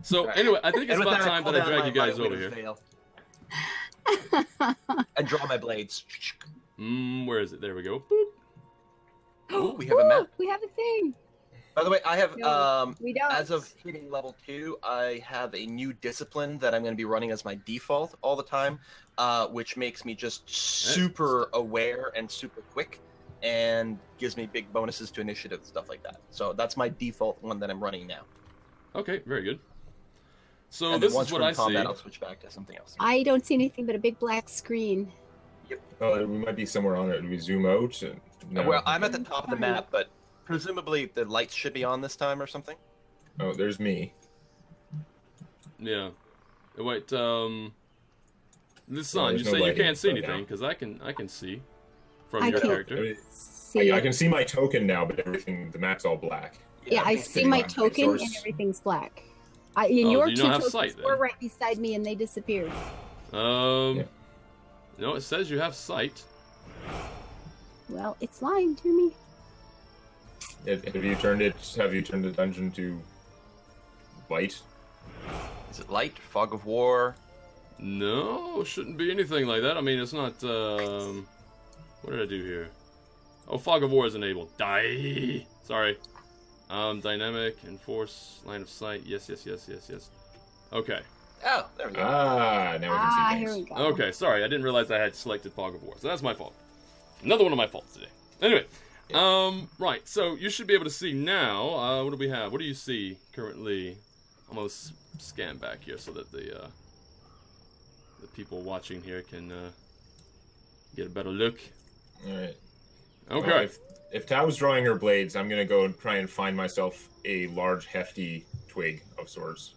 So Right. anyway, I think it's And with about that, time pull that I down drag you guys my over here. veil and draw my blades. Where is it? There we go. Boop. Ooh, we have a map. We have a thing. By the way, I have No, we don't. as of hitting level 2, I have a new discipline that I'm going to be running as my default all the time, which makes me just super aware and super quick, and gives me big bonuses to initiative and stuff like that. So that's my default one that I'm running now. Okay, very good. So And this then once is what we're I in combat, see. I'll switch back to something else. I don't see anything but a big black screen. Oh, we might be somewhere on it. We zoom out. No. Well, I'm at the top of the map, but presumably the lights should be on this time or something. Oh, there's me. Yeah. Wait. This there's son, you no say you lighting can't see right now. anything because I can see from I your can't. character. See. I can see my token now, but the map's all black. Yeah, I everything's see sitting my on token and source. everything's black. And Oh, your do you two not have tokens sight, then? were right beside me and they disappeared. Yeah. No, it says you have sight. Well, it's lying to me. Have you turned the dungeon to light? Is it light? Fog of war? No, shouldn't be anything like that. I mean, it's not. What did I do here? Oh, fog of war is enabled. Die. Sorry. Dynamic, enforce, line of sight. Yes. Okay. Oh, there we go. Ah, now we can see Here things. we go. Okay, sorry, I didn't realize I had selected fog of war, so that's my fault. Another one of my faults today. Anyway, right, so you should be able to see now. What do we have? What do you see currently? I'm gonna scan back here so that the people watching here can get a better look. All right. Okay. Well, if Tao's drawing her blades, I'm gonna go and try and find myself a large, hefty twig of sorts.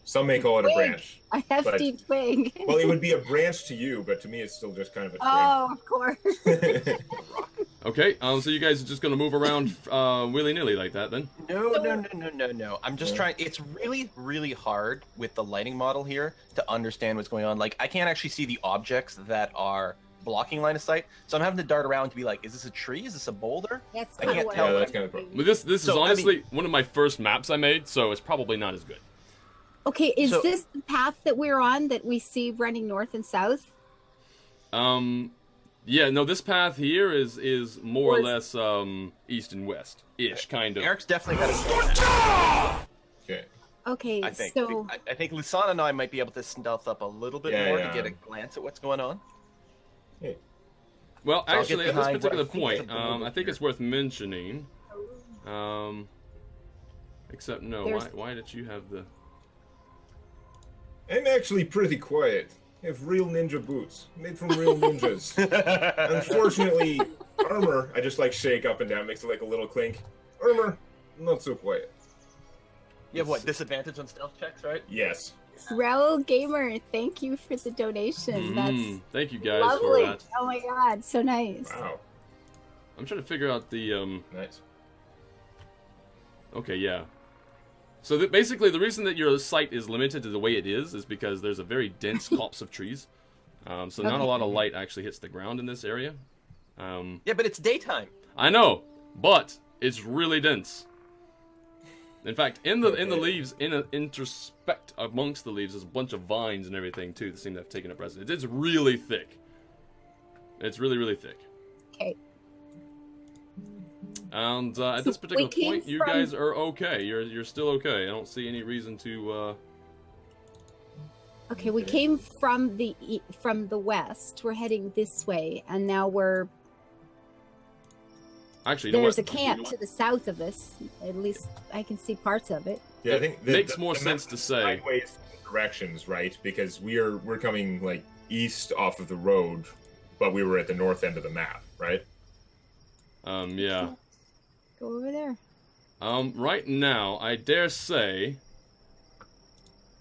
Some may call it a Twig. branch. A hefty twig. Well, it would be a branch to you, but to me, it's still just kind of a twig. Oh, of course. Okay, so you guys are just gonna move around willy-nilly like that then? No. I'm just trying. It's really, really hard with the lighting model here to understand what's going on. Like, I can't actually see the objects that are blocking line of sight, so I'm having to dart around to be like, is this a tree? Is this a boulder? That's I not can't what tell. I'm Yeah, that's kind of thinking. But this is So, I honestly one of my first maps I made, so it's probably not as good. Okay, is So- this the path that we're on that we see running north and south? Yeah, no, this path here is more or Or less east and west ish kind of. Eric's definitely got a Okay. Okay, I think. so I think Lusana and I might be able to stealth up a little bit Yeah, more yeah. to get a glance at what's going on. Well, So I'll actually, get at this behind what I particular think is point, a balloon I think here. it's worth mentioning. Except no, There's- why did you have the? I'm actually pretty quiet. I have real ninja boots made from real ninjas. Unfortunately, armor, I just like shake up and down, makes it like a little clink. Armor, not so quiet. You have what, disadvantage on stealth checks, right? Yes. Raoul Gamer, thank you for the donation. Thank you That's guys lovely. for that. Oh my god, so nice. Wow. I'm trying to figure out the Nice. Okay, yeah. So basically, the reason that your sight is limited to the way it is because there's a very dense copse of trees. So not a lot of light actually hits the ground in this area. Yeah, but it's daytime. I know, but it's really dense. In fact, in the leaves, introspect amongst the leaves, there's a bunch of vines and everything too that seem to have taken a precedence. It's really thick. It's really, really thick. Okay. And at this particular point, you guys are okay. You're still okay. I don't see any reason to. Okay, we came from the west. We're heading this way, and now we're. Actually, you know there's what? a camp to the south of us. At least I can see parts of it. Yeah, I think makes more sense to say. Sideways directions, right? Because we're coming like east off of the road, but we were at the north end of the map, right? Yeah. Go over there. Right now, I dare say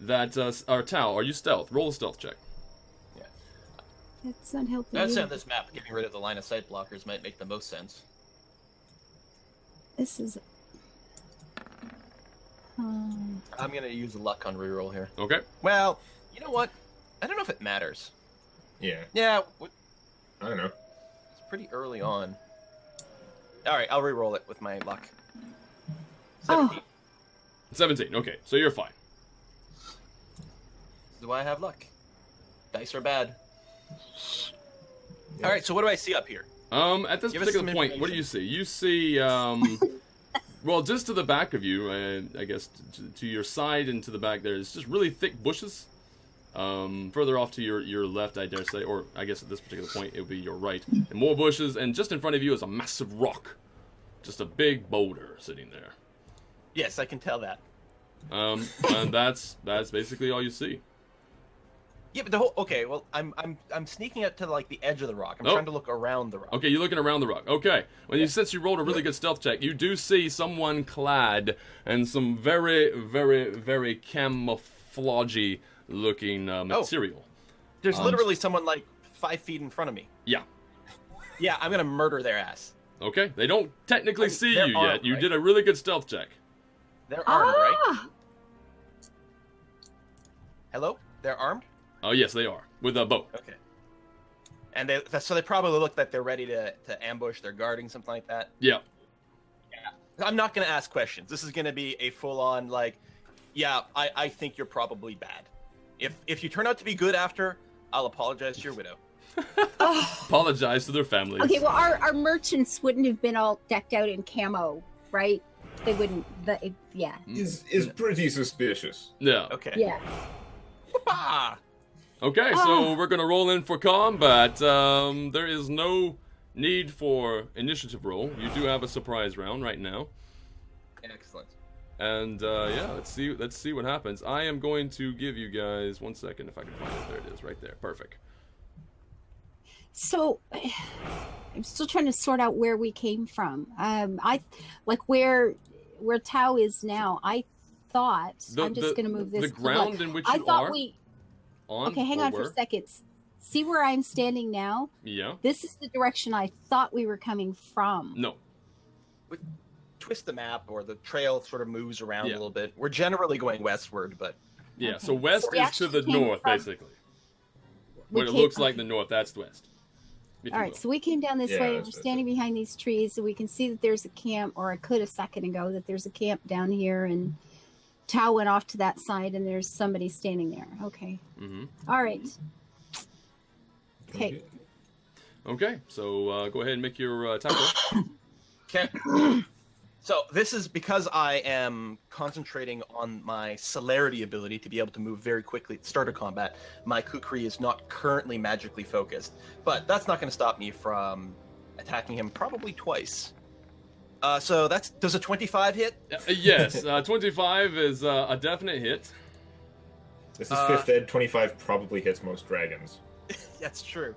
that our Tao, are you stealth? Roll a stealth check. Yeah. That's not helping. That's me. on this map. Getting rid of the line of sight blockers might make the most sense. This is. I'm gonna use luck on reroll here. Okay. Well, you know what? I don't know if it matters. Yeah. Yeah, I don't know. it's pretty early on. All right, I'll reroll it with my luck. 17. 17. Okay, so you're fine. Do I have luck? Dice are bad. All right, so what do I see up here? At this Give us particular some point, what do you see? You see, well, just to the back of you, I guess to your side and to the back, there's just really thick bushes. Further off to your left, I dare say, or I guess at this particular point, it would be your right. And more bushes, and just in front of you is a massive rock. Just a big boulder sitting there. Yes, I can tell that. And that's basically all you see. Yeah, but the whole well, I'm sneaking up to like the edge of the rock. I'm trying to look around the rock. Okay, you're looking around the rock. Okay, since you rolled a really good stealth check, you do see someone clad in some very, very, very camouflagey looking material. There's literally someone like 5 feet in front of me. Yeah. Yeah, I'm gonna murder their ass. Okay, they don't technically see you armed, yet. You right? did a really good stealth check. They're armed, right? Hello? They're armed? Oh yes, they are with a bow. Okay. And so they probably look like they're ready to ambush. They're guarding something like that. Yeah. Yeah. I'm not gonna ask questions. This is gonna be a full-on like, yeah, I think you're probably bad. If you turn out to be good after, I'll apologize to your widow. Apologize to their families. Okay, well, our merchants wouldn't have been all decked out in camo, right? They wouldn't. Yeah. Is pretty suspicious. Yeah. Okay. Yeah. Ah! Okay, so we're gonna roll in for combat. There is no need for initiative roll. You do have a surprise round right now. Excellent. And yeah, let's see what happens. I am going to give you guys 1 second if I can find it. There it is, right there. Perfect. So, I'm still trying to sort out where we came from. I like where Tao is now. I thought I'm just going to move this. The ground in which you are. Okay, hang on for a second. See where I'm standing now? Yeah. This is the direction I thought we were coming from. No. Twist the map, or the trail sort of moves around a little bit. We're generally going westward, but yeah. Okay. So west So we is to the actually came north, from- basically. What it looks like the north, that's west. All right, so we came down this Yeah, way. that's We're what I standing behind these trees, so we can see that there's a camp, or I could a second ago that there's a camp down here, and Tao went off to that side, and there's somebody standing there. Okay. Mm-hmm. All right. Okay. Okay, so go ahead and make your tackle. okay. So this is because I am concentrating on my celerity ability to be able to move very quickly at the start of combat. My kukri is not currently magically focused, but that's not going to stop me from attacking him probably twice. So does a 25 hit? Yes, 25 is a definite hit. This is 5th ed. 25 probably hits most dragons. That's true.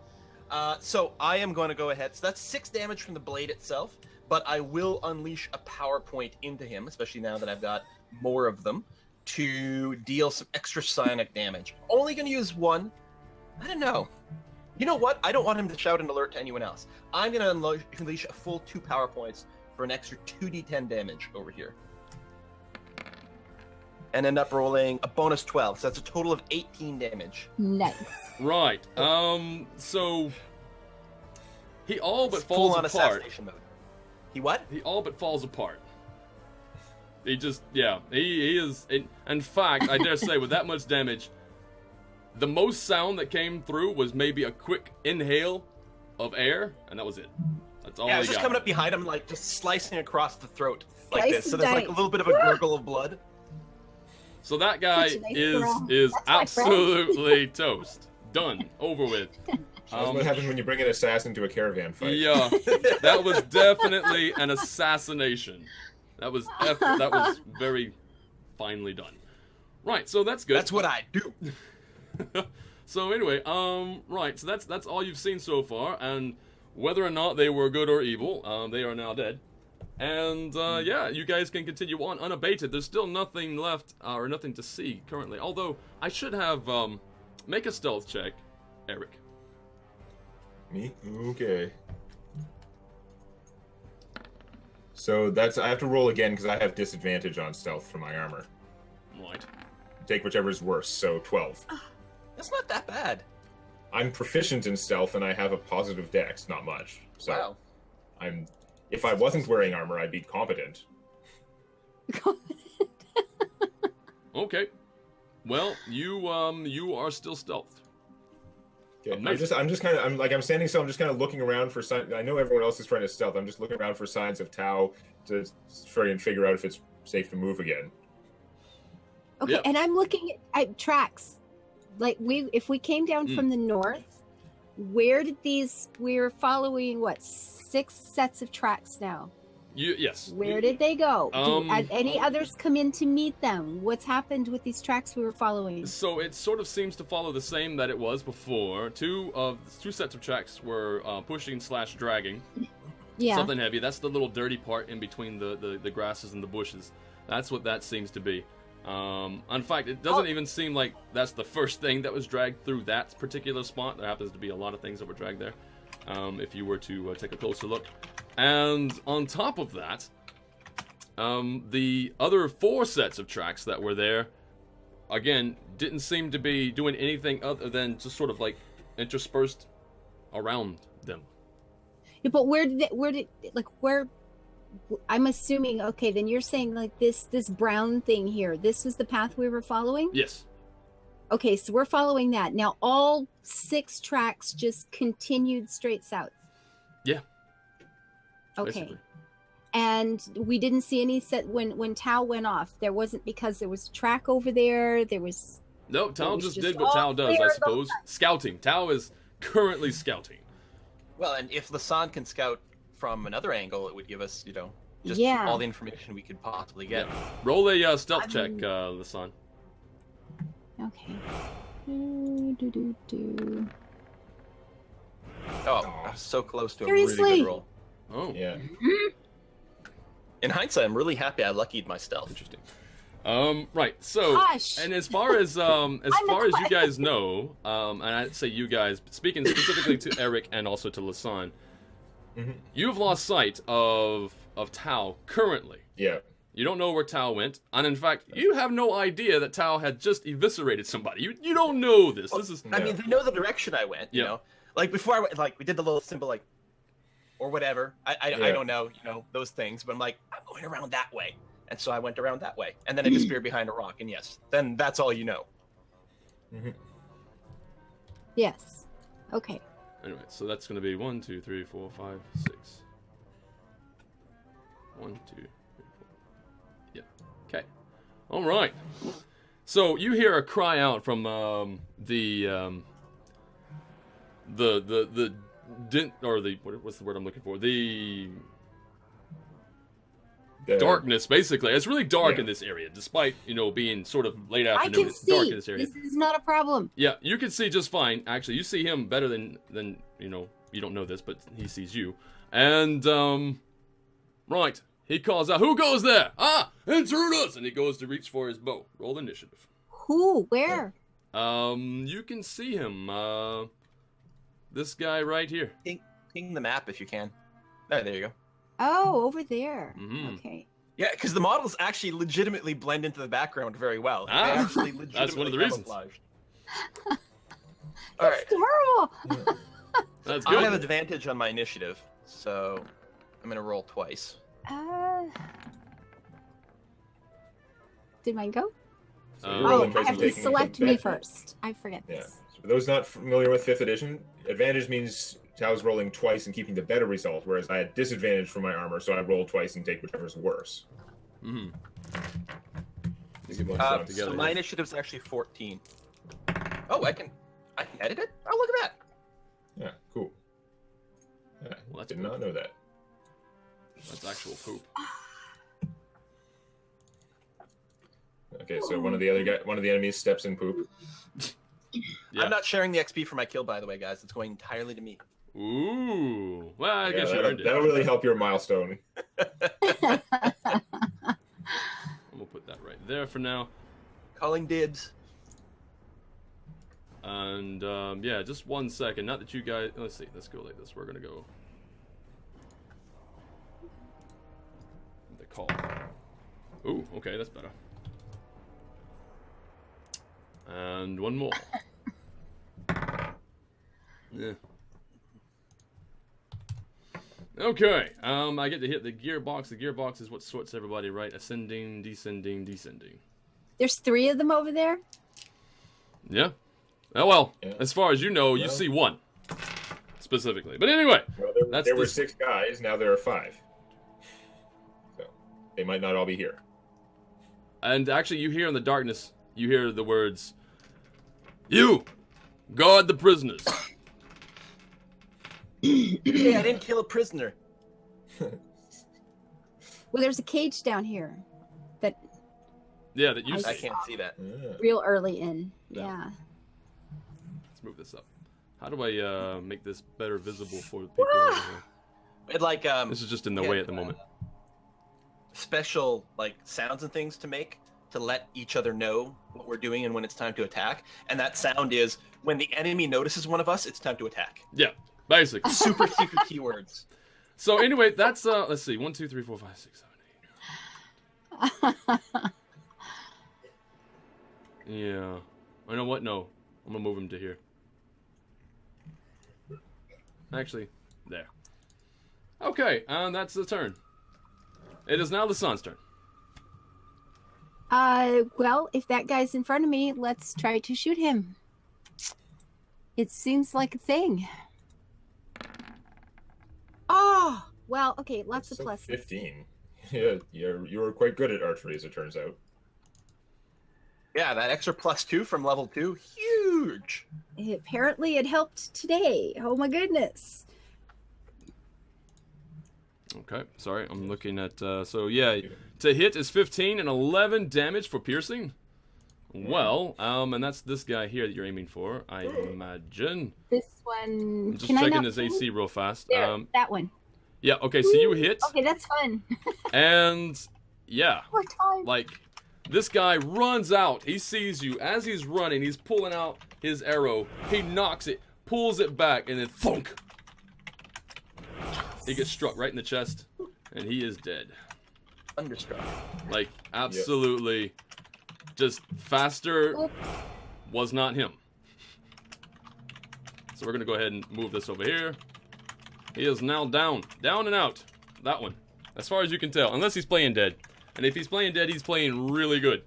So I am going to go ahead. So that's 6 damage from the blade itself, but I will unleash a power point into him, especially now that I've got more of them, to deal some extra psionic damage. Only going to use 1. I don't know. You know what? I don't want him to shout an alert to anyone else. I'm going to unleash a full 2 power points for an extra 2d10 damage over here. and end up rolling a bonus 12. So that's a total of 18 damage. Nice. Right. So he all but It's falls full-on apart. assassination mode. He what? He all but falls apart. He just, yeah, he is. In fact, I dare say, with that much damage, the most sound that came through was maybe a quick inhale of air, and that was it. That's all. Yeah, I he was just got. coming up behind him, like just slicing across the throat like Slice this. So and there's like dice. a little bit of a gurgle of blood. So that guy Such a nice is girl. is That's my friend. absolutely toast. Done. Over with. That's what happens when you bring an assassin to a caravan fight. Yeah, that was definitely an assassination. That was very finely done. Right, so that's good. That's what I do. So anyway, right, so that's all you've seen so far, and whether or not they were good or evil, they are now dead. And yeah, you guys can continue on unabated. There's still nothing left, or nothing to see currently. Although I should have make a stealth check, Eric. Me? Okay. So I have to roll again because I have disadvantage on stealth for my armor. Right. Take whichever's worse, so 12. That's not that bad. I'm proficient in stealth and I have a positive dex, not much. So Wow. if I wasn't wearing armor, I'd be competent. Okay. Well, you are still stealthed. Okay. Amazing. I'm standing still, I'm just kind of looking around for signs. I know everyone else is trying to stealth. I'm just looking around for signs of Tau to try and figure out if it's safe to move again. Okay, Yep. and I'm looking at tracks. Like if we came down from the north, where did we're following what, 6 sets of tracks now? Yes. Where did they go? Um, Any others come in to meet them? What's happened with these tracks we were following? So it sort of seems to follow the same that it was before. Two sets of tracks were pushing / dragging Yeah. something heavy. That's the little dirty part in between the grasses and the bushes. That's what that seems to be. In fact, it doesn't even seem like that's the first thing that was dragged through that particular spot. There happens to be a lot of things that were dragged there, if you were to take a closer look. And on top of that, the other 4 sets of tracks that were there, again, didn't seem to be doing anything other than just sort of like interspersed around them. Yeah, but where I'm assuming, okay, then you're saying like this brown thing here, this was the path we were following? Yes. Okay, so we're following that. Now all 6 tracks just continued straight south. Yeah. Okay. Basically. And we didn't see any set when Tau went off. There wasn't, because there was a track over there. There was No, Tau was just just did what all Tau does, clear I the suppose. Scouting. Tau is currently scouting. Well, and if Lasan can scout from another angle, it would give us, just Yeah. all the information we could possibly get. Yeah. Roll a stealth check, Lasan. okay. Do. Oh, I was so close to a Seriously? really good roll. Oh, Yeah. In hindsight, I'm really happy I luckied my stealth. interesting. Right. So, Hush. and as far as you guys know, and I'd say you guys, speaking specifically to Eric and also to Lasan, you've lost sight of Tau currently. Yeah. You don't know where Tau went, and in fact, you have no idea that Tau had just eviscerated somebody. You don't know this. This is I mean, they know the direction I went, you Yeah. know? Like, before I went, like, we did the little symbol, like, or whatever. I Yeah. don't know, those things, but I'm like, I'm going around that way. And so I went around that way. And then I disappeared behind a rock, and yes, then that's all you know. Yes. Okay. anyway. So that's going to be 1, 2, 3, 4, 5, 6. 1, 2, 3, 4. Yeah. Okay. All right. So you hear a cry out from what's the word I'm looking for? The darkness, basically. It's really dark in this area, despite being sort of late I afternoon. can It's dark in see. this area. This is not a problem. Yeah, you can see just fine. Actually, you see him better than you don't know this, but he sees you. And right, he calls out, "Who goes there? Ah, intruders!" And he goes to reach for his bow. Roll initiative. Who? Where? You can see him. This guy right here. Ping the map if you can. Oh, there you go. Oh, over there. Mhm. Okay. Yeah, because the models actually legitimately blend into the background very well. They Ah, actually legitimately that's one of the reasons. camouflaged. All right, Adorable. That's I good. have advantage on my initiative, so I'm gonna roll twice. Did mine go? So you're Oh, rolling I twice have and to taking select the me bet- first. I forget Yeah. this. For those not familiar with 5th edition, advantage means Tao's rolling twice and keeping the better result, whereas I had disadvantage for my armor, so I roll twice and take whichever's worse. Mm-hmm. So my initiative is actually 14. Oh, I can edit it. Oh, look at that. Yeah, cool. Yeah, Well, that's did poop. not know that. That's actual poop. Okay, so one of the enemies steps in poop. Yeah. I'm not sharing the XP for my kill, by the way, guys. It's going entirely to me. Ooh. Well, I Yeah, guess you earned it. that'll really help your milestone. I'm gonna put that right there for now. Calling dibs. And yeah, just 1 second. Not that you guys. Let's see. Let's go like this. We're gonna go. The call. Ooh. Okay, that's better. And one more. Yeah. Okay. I get to hit the gearbox. The gearbox is what sorts everybody right. Ascending, descending, descending. There's 3 of them over there. Yeah. Oh well. Yeah. As far as you know, you Well. see one specifically. But anyway, Well, That's there were the- 6 guys, now there are 5. So they might not all be here. and actually, you hear in the darkness, you hear the words, "You guard the prisoners." Hey, I didn't kill a prisoner. Well, there's a cage down here that Yeah, that you I see. can't see that. Ah. real early in. Yeah. Yeah. Let's move this up. How do I make this better visible for the people over here? It like This is just in the yeah, way at the moment. special like sounds and things to make to let each other know what we're doing and when it's time to attack. And that sound is when the enemy notices one of us, it's time to attack. Yeah, basically. Super secret keywords. So anyway, that's let's see, 1, 2, 3, 4, 5, 6, 7, 8. Yeah. I know what? No, I'm gonna move him to here. Actually, there. Okay, and that's the turn. It is now the sun's turn. Well, if that guy's in front of me, let's try to shoot him. It seems like a thing. Oh, well, okay, lots of So pluses. 15. Yeah, you were quite good at archery, as it turns out. Yeah, that extra +2 from level 2, huge. Apparently, it helped today. Oh my goodness. Okay, sorry, I'm looking at, so yeah, to hit is 15 and 11 damage for piercing. Well, and that's this guy here that you're aiming for, I imagine. This one. I'm just Can I checking not his see? AC real fast. There, that one. Yeah, okay, so you hit, Okay, that's fun. and yeah, More time. like, this guy runs out, he sees you, as he's running, he's pulling out his arrow, he knocks it, pulls it back, and then thunk! He gets struck right in the chest, and he is dead. Thunderstruck. Like, absolutely, just faster Oop. was not him. So we're gonna go ahead and move this over here. He is now down and out. That one, as far as you can tell, unless he's playing dead. And if he's playing dead, he's playing really good.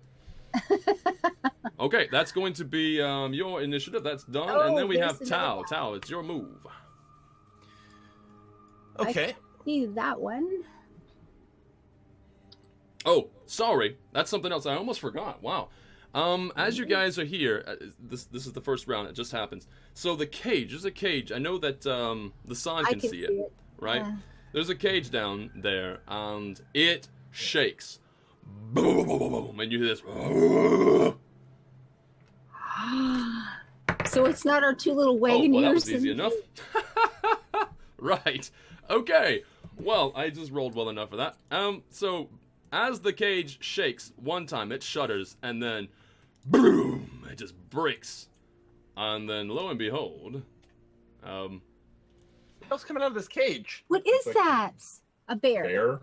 Okay, that's going to be your initiative. That's done, and then we have there's Tao. another one. Tao, it's your move. Okay. See that one. Oh, sorry, that's something else. I almost forgot. Wow. As you guys are here, this is the first round. It just happens. So the cage, there's a cage. I know that the sun I can see it, right? Yeah. There's a cage down there, and it shakes. Boom, boom, boom, boom, and you hear this. So it's not our 2 little Oh, wagon well, that ears was easy and- enough. Right. Okay. Well, I just rolled well enough for that. So as the cage shakes one time, it shudders, and then boom, it just breaks. And then lo and behold, What else coming out of this cage? What is Like- that? A bear. Bear?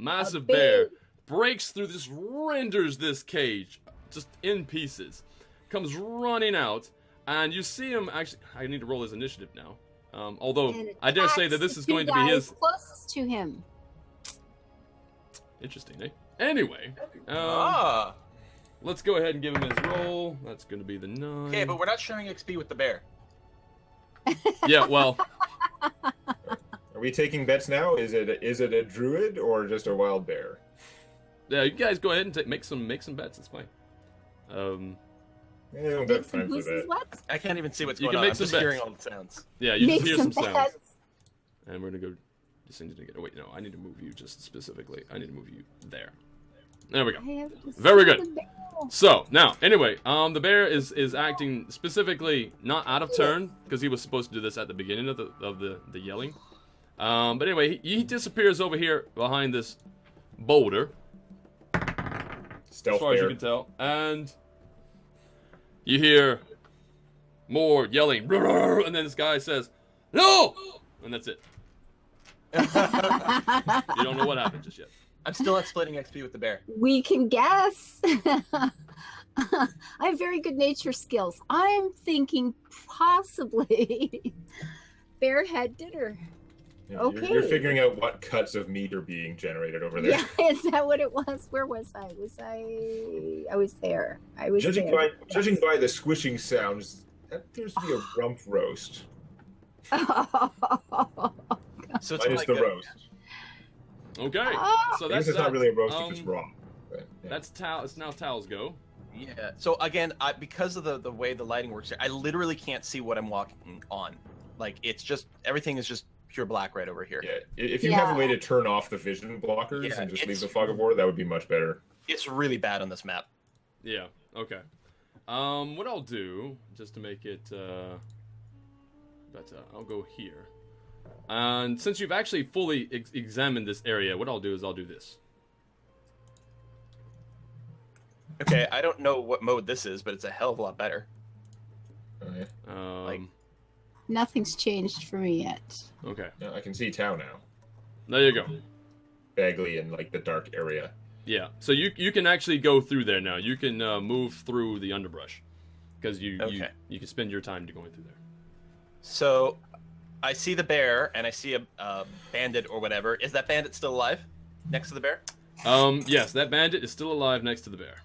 massive bear breaks through this, renders this cage just in pieces, comes running out, and you see him actually. I need to roll his initiative now. Although I dare say that this is going to be his closest to him. Interesting, eh? Anyway, let's go ahead and give him his roll. That's going to be the 9. Okay, but we're not sharing XP with the bear. Yeah, well. Are we taking bets now? Is it a druid or just a wild bear? Yeah, you guys go ahead and make some bets. It's fine. I don't have time for that. What? I can't even see what's You going can on. make I'm some just bets. hearing all the sounds. Yeah, you Make just hear some some sounds. bets. And we're gonna go. Just need to get. Oh wait, no, I need to move you just specifically. I need to move you there. There we go. I have to Very see good. the bear. So now, anyway, the bear is acting specifically not out of turn because he was supposed to do this at the beginning of the yelling. But anyway, he disappears over here behind this boulder, Stealth as far as you bear. can tell, and you hear more yelling, and then this guy says, "No!" and that's it. You don't know what happened just yet. I'm still not splitting XP with the bear. We can guess. I have very good nature skills. I'm thinking possibly Bearhead did her. Yeah, Okay. You're figuring out what cuts of meat are being generated over there. Yeah, is that what it was? Where was I? I was there. I was Judging there. by the squishing sounds, that appears to be a rump roast. So it's Minus like the a- roast. Okay, Oh. so I that's guess it's not that. really a roast if it's raw. But, yeah. That's Tal. It's now Tal's go. Yeah. So again, because of the way the lighting works here, I literally can't see what I'm walking on. Like it's just everything is just pure black right over here. Yeah, if you have a Yeah. way to turn off the vision blockers Yeah, and just leave it's- the fog of war, that would be much better. It's really bad on this map. Yeah. Okay. What I'll do just to make it better, I'll go here. And since you've actually fully examined this area, what I'll do is I'll do this. Okay, I don't know what mode this is, but it's a hell of a lot better. Okay. Like- Nothing's changed for me yet. Okay. Yeah, I can see Tau now, There you go. vaguely in like the dark area. Yeah. So you can actually go through there now. You can move through the underbrush because you can spend your time going through there. So I see the bear and I see a bandit or whatever. Is that bandit still alive next to the bear? Yes, that bandit is still alive next to the bear,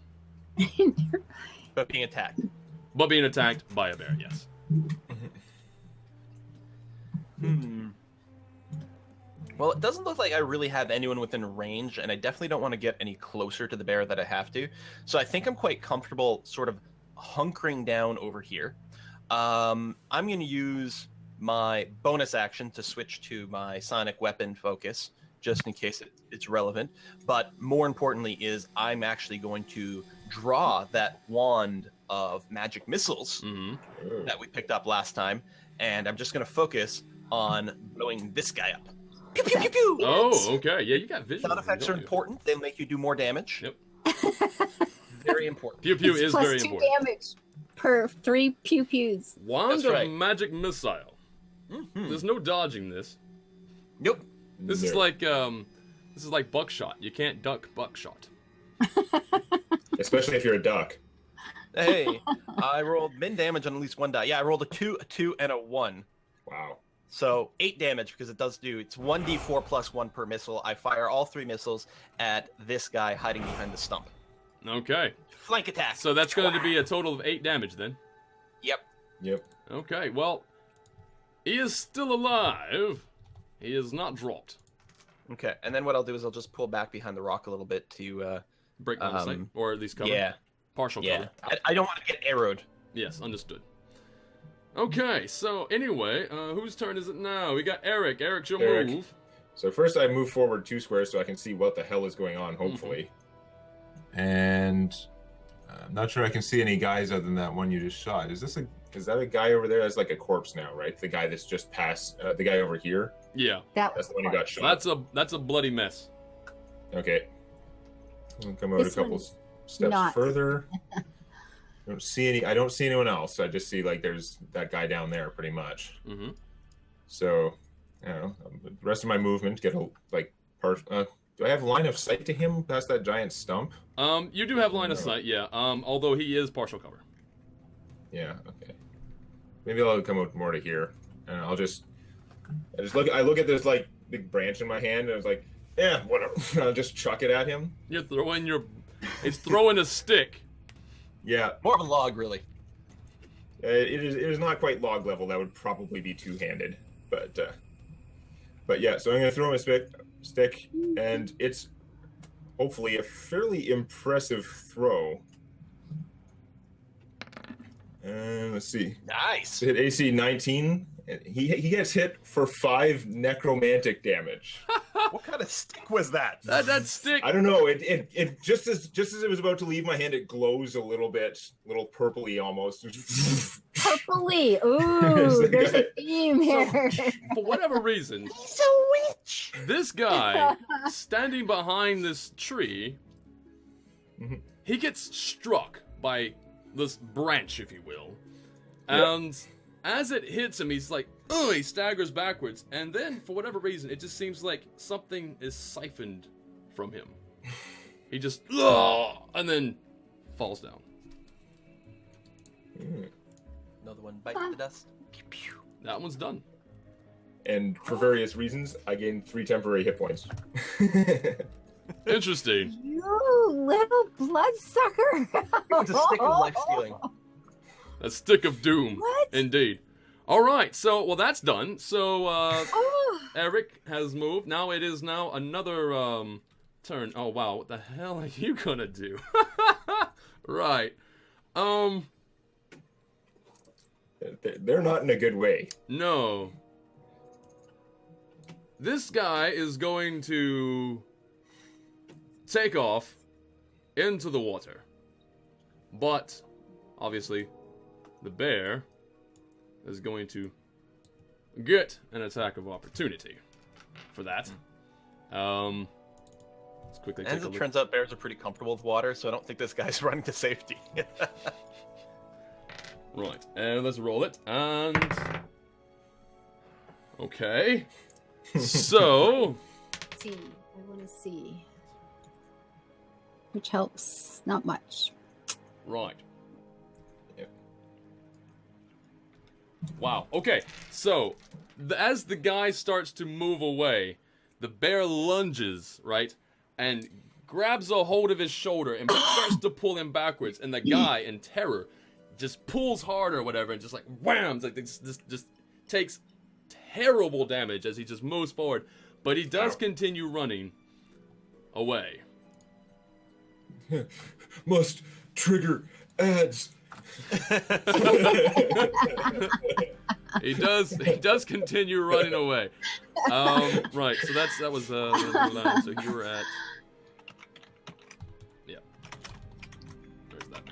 But being attacked. but being attacked by a bear. Yes. Well, it doesn't look like I really have anyone within range, and I definitely don't want to get any closer to the bear than I have to. So I think I'm quite comfortable sort of hunkering down over here. I'm going to use my bonus action to switch to my sonic weapon focus, just in case it's relevant. But more importantly is I'm actually going to draw that wand of magic missiles Mm-hmm. that we picked up last time, and I'm just going to focus on blowing this guy up. Pew, pew, pew, pew. Oh, okay. Yeah, you got vision. Sound effects are don't you? important. They make you do more damage. Yep. Very important. Pew pew It's is plus very 2 important. damage per 3 pew pews. Wand That's of right. magic missile. Mhm. There's no dodging this. Nope. This is like buckshot. You can't duck buckshot. Especially if you're a duck. Hey, I rolled min damage on at least one die. Yeah, I rolled a 2, and a 1. Wow. So 8 damage because it's 1d4 plus 1 per missile. I fire all 3 missiles at this guy hiding behind the stump. Okay. Flank attack. So that's going to be a total of 8 damage then. Yep. Yep. Okay, well, he is still alive. He is not dropped. Okay, and then what I'll do is I'll just pull back behind the rock a little bit to, Break line of sight, or at least cover. yeah, Partial yeah. cover. I don't want to get arrowed. Yes, understood. Okay, so anyway, whose turn is it now? We got Eric. Eric's your Eric. move. So first I move forward 2 squares so I can see what the hell is going on, hopefully. And I'm not sure I can see any guys other than that one you just shot. Is that a guy over there? That's like a corpse now, right? The guy that's just passed, the guy over here. Yeah, That's the one who got shot. that's a bloody mess. Okay. I'll come out This a couple one's steps not. further. I don't see anyone else. I just see like there's that guy down there pretty much. Mm-hmm. So, you know, the rest of my movement get a like Do I have line of sight to him past that giant stump? You do have line of sight, yeah. Although he is partial cover. Yeah. Okay. Maybe I'll come out more to here, and I look at this like big branch in my hand, and I was like, yeah, whatever. I'll just chuck it at him. You're throwing it's throwing a stick. Yeah. More of a log, really. It is not quite log level. That would probably be two-handed, but yeah. So I'm gonna throw him a stick, and it's hopefully a fairly impressive throw. And let's see. Nice. Hit AC 19. He gets hit for 5 necromantic damage. What kind of stick was that? That stick. I don't know. It just as it was about to leave my hand, it glows a little bit, little purpley almost. Purpley. Ooh, there's a theme here. For whatever reason, He's a witch. this guy standing behind this tree, he gets struck by this branch, if you will, and as it hits him, he's like, "Ugh!" He staggers backwards, and then for whatever reason, it just seems like something is siphoned from him. He just, "Ugh!" and then falls down. Another one bites the dust. Pew, pew. That one's done. And for various reasons, I gained 3 temporary hit points. Interesting. You little bloodsucker. It's a stick of life stealing. A stick of doom. What? Indeed. All right, so, well, that's done. So, Oh. Eric has moved. Now it is now another turn. Oh, wow. What the hell are you gonna do? Right. They're not in a good way. No. This guy is going to take off into the water. But, obviously, the bear is going to get an attack of opportunity for that. Let's quickly take As a it look. turns out, bears are pretty comfortable with water, so I don't think this guy's running to safety. Right, and let's roll it, and... Okay. So... See, I want to see. Which helps, not much. Right. Yep. Wow, okay, so, as the guy starts to move away, the bear lunges, right, and grabs a hold of his shoulder and starts to pull him backwards, and the guy, in terror, just pulls hard or whatever, and just like whams, like this just takes terrible damage as he just moves forward, but he does continue running away. Must trigger ads. He does continue running away. Right, so that was the line. So you were at, yeah. There's that.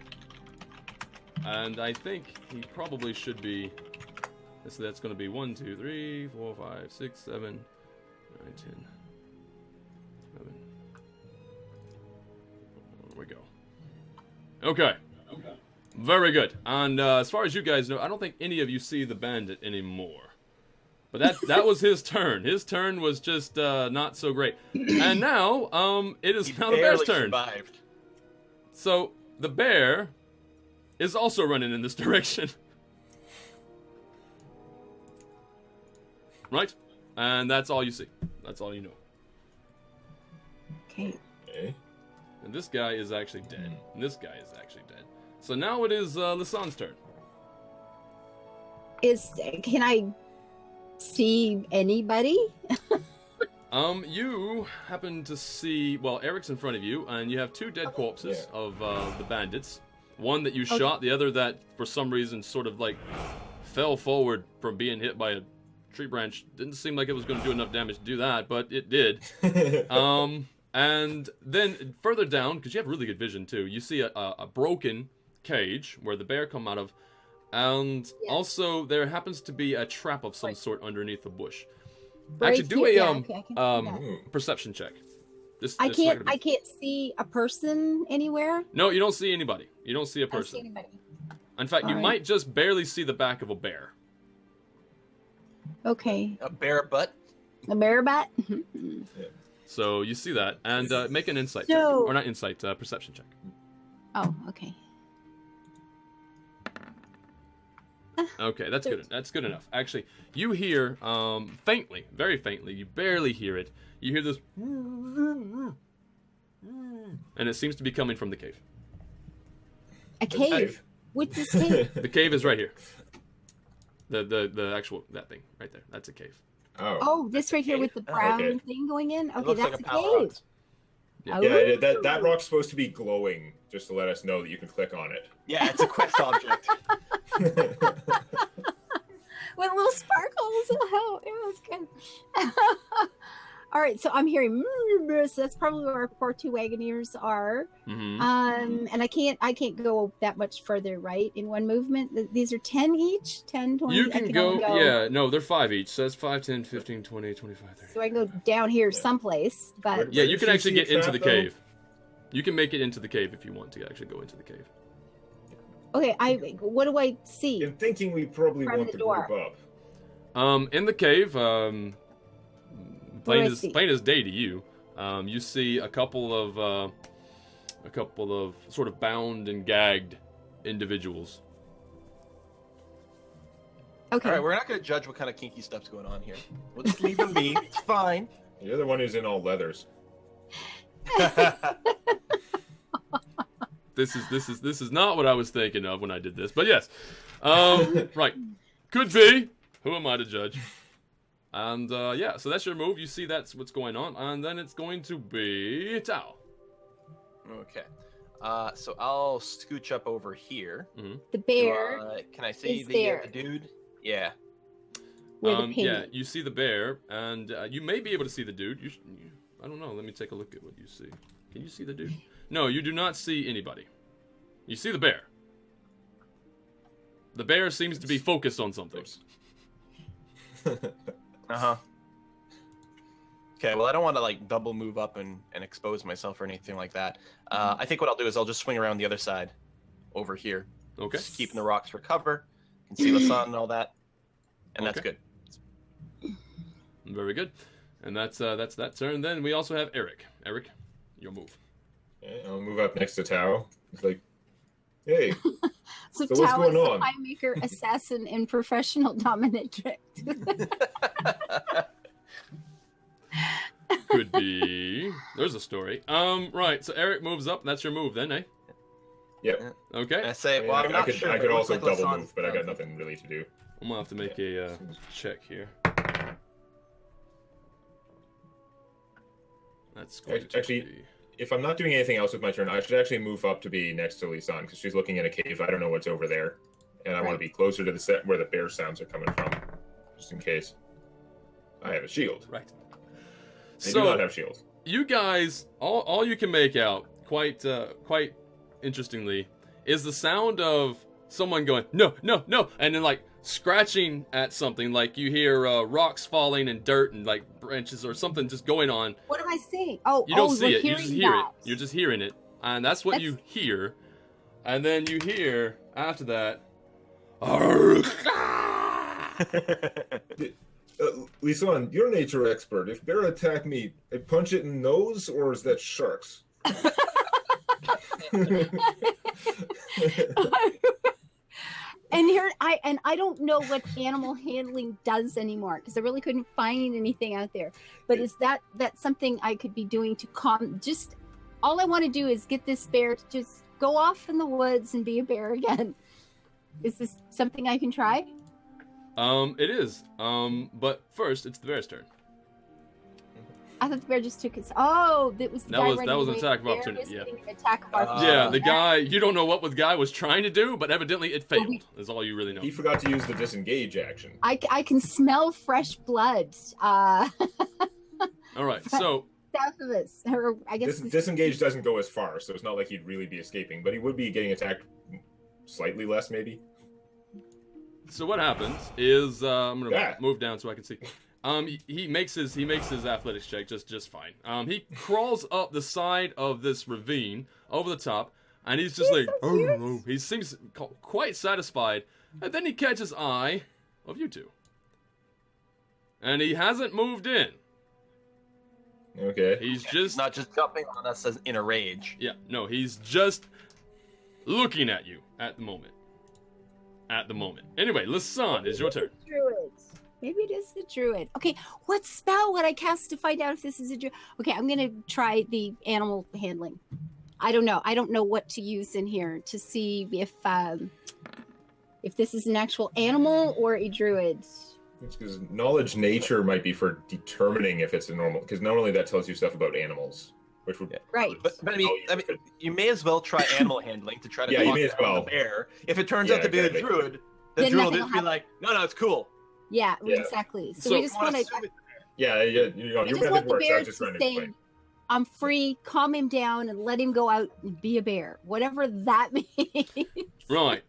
And I think he probably should be. So that's going to be 1, 2, 3, 4, 5, 6, 7, 9, 10, 11. There we go. Okay. Very good. And as far as you guys know, I don't think any of you see the bandit anymore. But that was his turn. His turn was just not so great. And now, it is now the bear's turn. Survived. So the bear is also running in this direction. Right? And that's all you see. That's all you know. Okay. Okay. And this guy is actually dead. And this guy is actually dead. So now it is Lisanne's turn. Can I see anybody? You happen to see, well, Eric's in front of you, and you have 2 dead corpses of the bandits. One that you shot, the other that, for some reason, sort of, like, fell forward from being hit by a tree branch. Didn't seem like it was going to do enough damage to do that, but it did. And then further down, because you have really good vision, too, you see a broken cage where the bear come out of, and also there happens to be a trap of some sort underneath the bush. Actually, do a perception check. I can't see a person anywhere. No, you don't see anybody. You don't see a I don't see person. anybody. In fact, you might just barely see the back of a bear. Okay. A bear butt. A bear bat. So you see that, and make an insight check, So- or not insight, perception check. Oh, okay. Okay, that's good. That's good enough. Actually, you hear faintly, very faintly. You barely hear it. You hear this, and it seems to be coming from the cave. A cave. What's this cave? The cave is right here. The actual that thing right there. That's a cave. Oh, this right here with the brown okay. thing going in. It Okay, looks that's like a pile of cave. rocks. Yeah. Yeah, that rock's supposed to be glowing, just to let us know that you can click on it. Yeah, it's a quest object. With little sparkles. Oh, it was good. All right, so I'm hearing. So that's probably where our poor two wagoners are. Mm-hmm. And I can't go that much further, right? In one movement. These are 10 each. 10, 20. You I can only go. Yeah, no, they're 5 each. So that's 5, 10, 15, 20, 25, 30. So I can go down here someplace, but Yeah, you can Did actually see get a into trap, the though? cave. You can make it into the cave if you want to actually go into the cave. okay. What do I see? In thinking we probably From want the to door. group up. In the cave, plain do I see? as day to you. You see a couple of sort of bound and gagged individuals. Okay. All right, we're not going to judge what kind of kinky stuff's going on here. We'll just leave them be. It's fine. You're the one who's in all leathers. This is not what I was thinking of when I did this, but yes, right, could be. Who am I to judge? And yeah, so that's your move. You see that's what's going on, and then it's going to be Tao. Okay. So I'll scooch up over here. The bear Can I see is the there. dude? Yeah. with a Yeah, pin. you see the bear, and you may be able to see the dude. I don't know. Let me take a look at what you see. Can you see the dude? No, you do not see anybody. You see the bear. The bear seems to be focused on something. Uh-huh. Okay, well, I don't want to, like, double move up and expose myself or anything like that. I think what I'll do is I'll just swing around the other side over here. Okay. Just keeping the rocks for cover, conceal the sun and all that. And that's Okay. good. Very good. And that's that turn. Then we also have Eric. Eric, your move. Okay, I'll move up next to Tao. It's like, hey, So what's Tao going is the on? pie maker, assassin, and professional dominatrix. Could be. There's a story. Right. So Eric moves up. That's your move then, eh? yep. And Okay. I say, I mean, well, I'm I not could, sure. I but could it looks also like double Lasan- move, but I got nothing really to do. I'm gonna have to make a check here. That's going to Actually- be... If I'm not doing anything else with my turn, I should actually move up to be next to Lisanne, because she's looking at a cave. I don't know what's over there. And I want to Right. be closer to the set where the bear sounds are coming from, just in case. I have a shield. Right. They do not have shields. You guys, all you can make out, quite interestingly, is the sound of someone going, no, no, no, and then like scratching at something, like you hear rocks falling and dirt and like branches or something just going on. What am I saying? Oh, You don't we're see it, you hearing just hear that. it. You're just hearing it, and that's what you hear. And then you hear after that, Lisanne, you're a nature expert. If bear attack me, I punch it in the nose, or is that sharks? And I don't know what animal handling does anymore because I really couldn't find anything out there. But is that's something I could be doing to calm? Just all I want to do is get this bear to just go off in the woods and be a bear again. Is this something I can try? It is. But first, it's the bear's turn. I thought the bear just took his. Oh, that was the That guy was- running that was an away. attack of The bear opportunity, was yeah. getting an attack of opportunity. Yeah, the guy, you don't know what the guy was trying to do, but evidently it failed, is all you really know. He forgot to use the disengage action. I can smell fresh blood. All right, so South of us, or I guess this- Disengage doesn't go as far, so it's not like he'd really be escaping, but he would be getting attacked slightly less, maybe. what happens is I'm gonna Yeah. move down so I can see. He makes his athletics check just fine. He crawls up the side of this ravine over the top, and he's just like, oh, he seems quite satisfied, and then he catches eye of you two, and he hasn't moved in. Okay. He's just Not just jumping on us as in a rage. Yeah, no, he's just looking at you at the moment. Anyway, Lasan, it's your turn. Druid. Maybe it is the druid. Okay, what spell would I cast to find out if this is a druid? Okay, I'm gonna try the animal handling. I don't know. I don't know what to use in here to see if this is an actual animal or a druid. It's because knowledge nature might be for determining if it's a normal. Because normally that tells you stuff about animals, which would Right. But I mean, you may as well try animal handling to try to Yeah, you talk may as down well. the bear. If it turns Yeah, out to be exactly. a druid, the Then druid will nothing just will be like, no, it's cool. Yeah, Yeah. exactly. So, So- we just want to. yeah, you know, I your just method want the works. I bear was just to trying to say, explain. "I'm free." Calm him down and let him go out and be a bear, whatever that means. Right.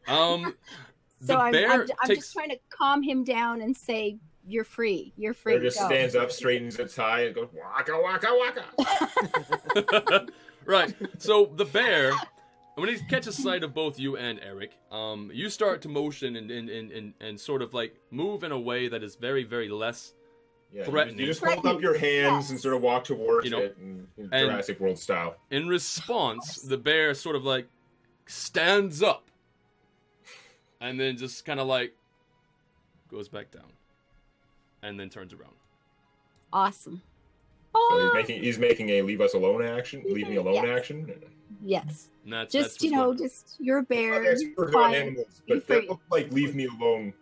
So The I'm bear just takes. trying to calm him down and say, "You're free. You're free." Bear just Go. stands up, straightens its tie, and goes waka waka waka. Right. So the bear, when he catches sight of both you and Eric, you start to motion and sort of like move in a way that is very, very less. Yeah, Threatening. you just hold up your hands and sort of walk towards You know, it in Jurassic World style. In response, the bear sort of like stands up and then just kind of like goes back down and then turns around. Awesome. So Oh, he's making a leave us alone action, leave me alone Yes. action. And yes. that's Just what's going on. just you're a I'm bear. not You're expert on fine. animals, Be but that free. looked like leave me alone.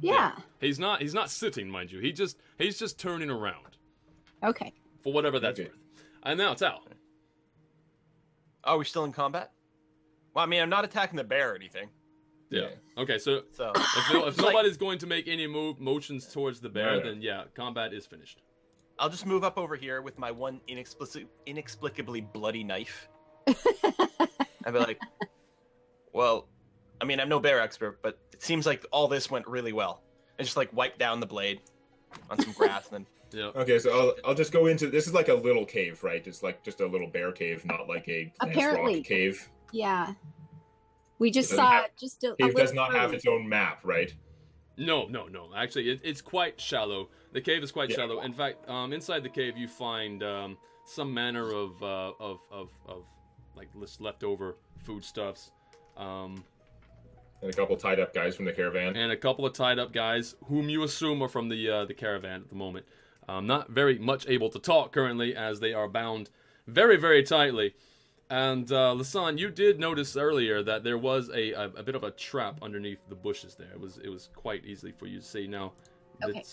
Yeah. He's not sitting, mind you. He's just turning around Okay. for whatever that's Okay. worth. And now Tal. Are we still in combat? Well, I mean, I'm not attacking the bear or anything. Yeah. Okay, so So if nobody's going to make any motions towards the bear, No. then yeah, combat is finished. I'll just move up over here with my one inexplicably bloody knife. I'd be like, well, I mean, I'm no bear expert, but it seems like all this went really well. And just like wipe down the blade on some grass and then Yeah. Okay, so I'll just go into this is like a little cave, right? It's like just a little bear cave, not like a Lance Apparently. rock cave. Yeah. We just It doesn't saw have- just a Cave little does not have room. its own map, right? No. Actually, it's quite shallow. The cave is quite Yeah. shallow. In fact, inside the cave you find some manner of like leftover foodstuffs, And a couple tied up guys from the caravan. and a couple of tied up guys whom you assume are from the caravan at the moment. Not very much able to talk currently as they are bound very, very tightly. And Lasan, you did notice earlier that there was a bit of a trap underneath the bushes there. It was quite easy for you to see. Now, Okay.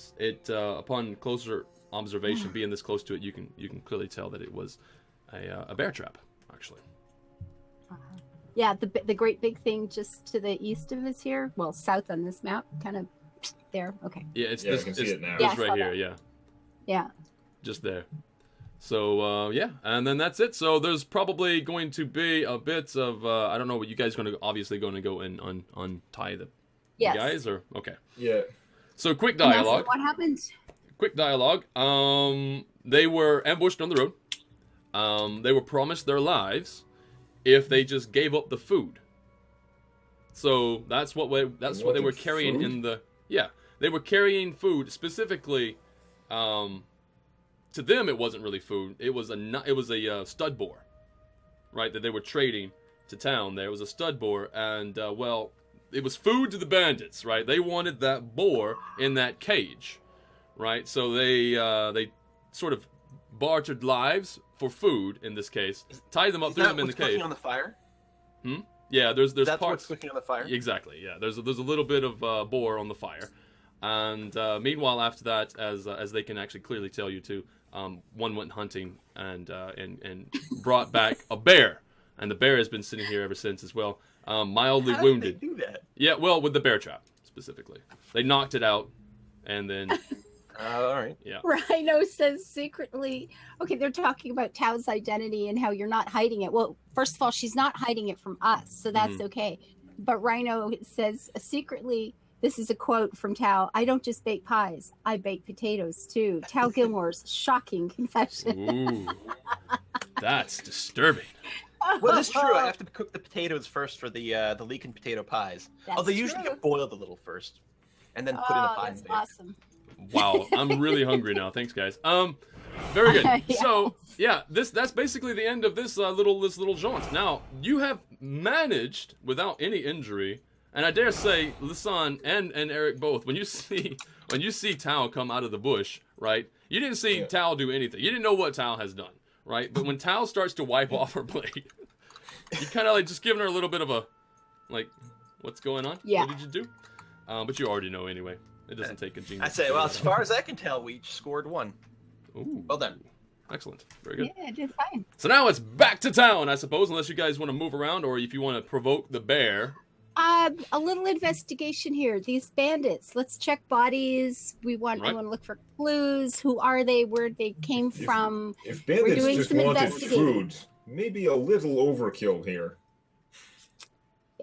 upon closer observation, being this close to it, you can clearly tell that it was a bear trap, actually. Yeah, the great big thing just to the east of us here. Well, south on this map, kind of there. Okay. Yeah, it's Yeah, I this, can see it's it now. this Yeah, I right saw here. that. Yeah, Yeah. just there. So yeah, and then that's it. So there's probably going to be a bit of I don't know what you guys obviously going to go and untie the Yes. guys or okay. Yeah. So quick And that's dialogue. what happened. Quick dialogue. They were ambushed on the road. They were promised their lives if they just gave up the food. So that's what what they were carrying food? in the they were carrying food specifically. To them, it wasn't really food. It was a stud boar, right? That they were trading to town. There was a stud boar, and well, it was food to the bandits, right? They wanted that boar in that cage, right? So they sort of bartered lives for food in this case. Tied them up, threw them in the what's cooking cave. on the fire? Yeah, there's That's parts. what's cooking on the fire. Exactly. Yeah. There's a little bit of boar on the fire, and meanwhile after that, as they can actually clearly tell you too, one went hunting and brought back a bear, and the bear has been sitting here ever since as well, mildly How wounded. did they do that? Yeah. Well, with the bear trap specifically, they knocked it out, and then All right. yeah. Rhino says secretly, okay, they're talking about Tao's identity and how you're not hiding it. Well, first of all, she's not hiding it from us, so that's okay. But Rhino says secretly, this is a quote from Tao, I don't just bake pies, I bake potatoes too. Tao Gilmore's shocking confession. Ooh, that's disturbing. Well, it's true. I have to cook the potatoes first for the leek and potato pies. That's Oh, they usually true. get boiled a little first, and then put in a pie. That's and bake. awesome. Wow, I'm really hungry now. Thanks, guys. Very good. Yeah. So, yeah, that's basically the end of this little jaunt. Now, you have managed, without any injury, and I dare say, Lisan and Eric both, when you see Tao come out of the bush, right? You didn't see Tao do anything. You didn't know what Tao has done, right? But when Tao starts to wipe off her blade, you kind of like just giving her a little bit of a, like, what's going on? Yeah. What did you do? But you already know anyway. It doesn't take a genius. I say, well, as far as I can tell, we each scored 1. Ooh. Well done. Excellent. Very good. Yeah, I did fine. So now it's back to town, I suppose, unless you guys want to move around or if you want to provoke the bear. A little investigation here. These bandits. Let's check bodies. We want to look for clues. Who are they? Where they came from? If bandits doing just some wanted investigating. food, maybe a little overkill here.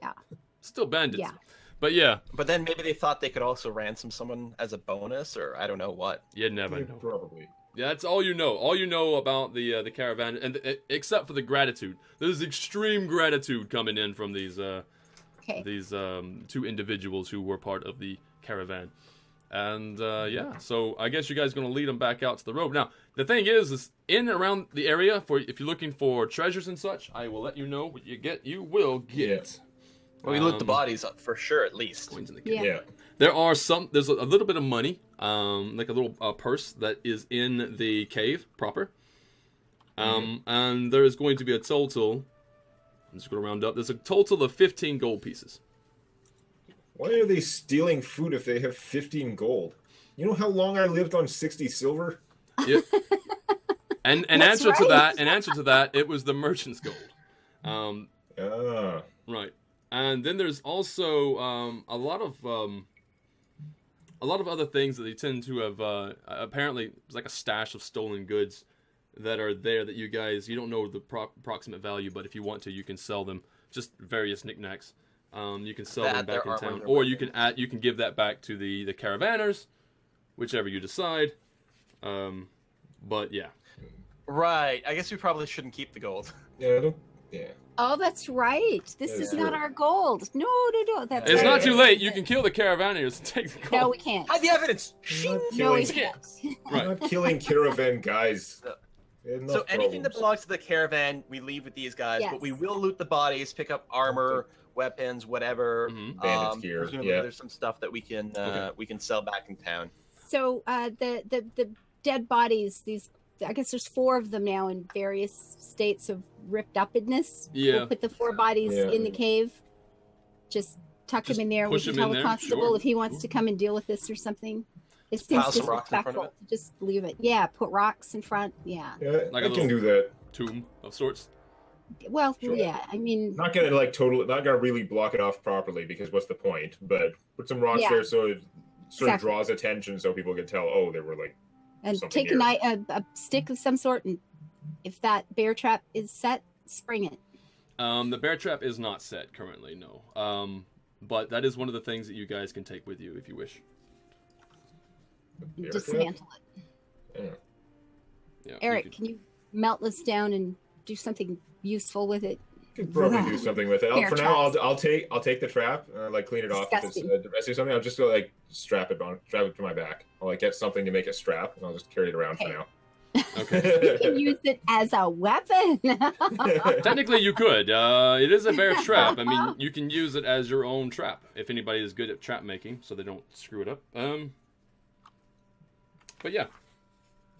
Yeah. Still bandits. Yeah. But yeah. But then maybe they thought they could also ransom someone as a bonus, or I don't know what. You never Yeah, know. probably. Yeah, that's all you know. All you know about the caravan, and except for the gratitude. There's extreme gratitude coming in from these two individuals who were part of the caravan. And yeah, so I guess you guys are going to lead them back out to the road. Now, the thing is in and around the area, for if you're looking for treasures and such, I will let you know what you get. You will get. Well, we loot the bodies up for sure, at least. Coins in the Yeah. Yeah. There's a little bit of money, like a little purse that is in the cave proper. And there is going to be a total. I'm just going to round up. There's a total of 15 gold pieces. Why are they stealing food if they have 15 gold? You know how long I lived on 60 silver? Yep. And That's answer to right. that, it was the merchant's gold. Ah. Right. And then there's also a lot of other things that they tend to have. Apparently, it's like a stash of stolen goods that are there that you don't know the approximate value, but if you want to, you can sell them. Just various knickknacks. You can sell them back in town, or you can give that back to the caravanners, whichever you decide. But yeah. Right. I guess we probably shouldn't keep the gold. Yeah. Oh, that's right. This Yeah, is yeah. not our gold. No. That's It's right. not too late. You can kill the caravanners and take the gold. No, we can't. Hide the evidence. I'm not No, we killing, can't. Right. I'm not killing caravan guys. Enough So anything that problems. belongs to the caravan, we leave with these guys. But we Yes. will loot the bodies, pick up armor, weapons, whatever. Bandits gear, presumably yeah. There's some stuff that we can sell back in town. So the dead bodies. These. I guess there's 4 of them now in various states of ripped upness. Yeah. We'll put the 4 bodies in the cave. Just tuck Just them in there. We push can them in tell the there, constable sure. if he wants to come and deal with this or something. It seems pile some rocks in front of disrespectful to just leave it. Yeah, put rocks in front. Yeah. Yeah, Like I a can little- do that. Tomb of sorts. Well, Sure. yeah. I mean, Not gonna not gonna really block it off properly because what's the point? But put some rocks Yeah. there so it sort Exactly. of draws attention so people can tell. Oh, they were like. and something take here. a stick of some sort, and if that bear trap is set, spring it. The bear trap is not set currently, no. But that is one of the things that you guys can take with you if you wish. And Bear dismantle it. Yeah. Yeah, Eric, you could- can you melt this down and do something useful with it? Could probably do something with it. Bear For now, traps. I'll take the trap, like clean it off. If it's Disgusting. domestic or something, I'll just go like strap it to my back. I'll like get something to make a strap, and I'll just carry it around Okay. for now. Okay. You can use it as a weapon. Technically, you could. It is a bear trap. I mean, you can use it as your own trap if anybody is good at trap making, so they don't screw it up. But yeah,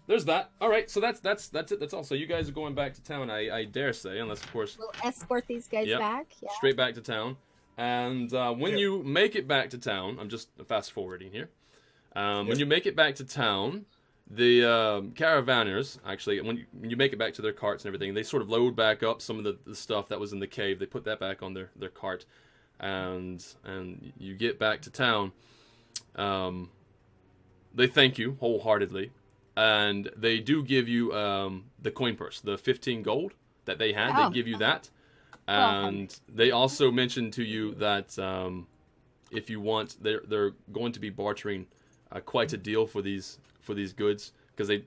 there's that. All right, so that's it. That's all. So you guys are going back to town, I dare say, unless of course We'll escort these guys Yep. back. Yeah. straight back to town. And when you make it back to town, I'm just fast forwarding here. When you make it back to town, the caravanners actually, when you make it back to their carts and everything, they sort of load back up some of the stuff that was in the cave. They put that back on their cart, and you get back to town. They thank you wholeheartedly, and they do give you the coin purse, the 15 gold that they had. Oh. They give you that, Welcome. and they also mentioned to you that if you want, they're going to be bartering quite a deal for these goods, because they